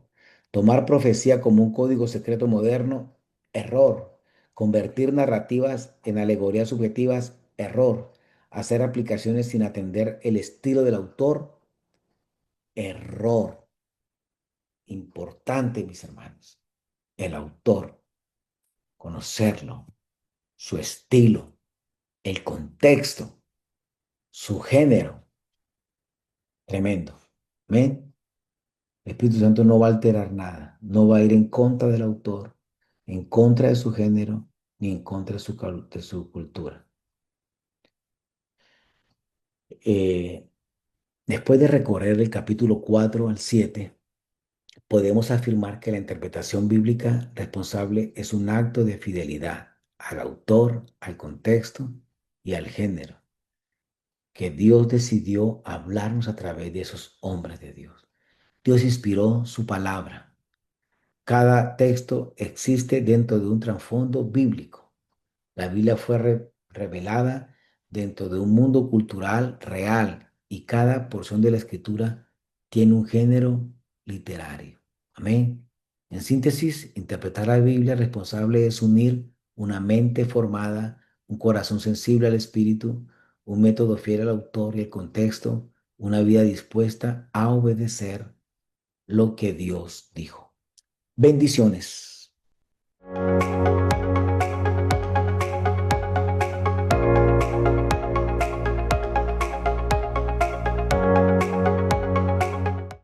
Tomar profecía como un código secreto moderno, error. Convertir narrativas en alegorías subjetivas, error. Hacer aplicaciones sin atender el estilo del autor, error. Importante, mis hermanos. El autor, conocerlo, su estilo, el contexto, su género. Tremendo. Amén. El Espíritu Santo no va a alterar nada, no va a ir en contra del autor, en contra de su género, ni en contra de su cultura. Eh, Después de recorrer el capítulo 4 al 7, podemos afirmar que la interpretación bíblica responsable es un acto de fidelidad al autor, al contexto y al género, que Dios decidió hablarnos a través de esos hombres de Dios. Dios inspiró su palabra. Cada texto existe dentro de un trasfondo bíblico. La Biblia fue revelada dentro de un mundo cultural real y cada porción de la escritura tiene un género literario. Amén. En síntesis, interpretar la Biblia responsable es unir una mente formada, un corazón sensible al espíritu, un método fiel al autor y al contexto, una vida dispuesta a obedecer lo que Dios dijo. Bendiciones.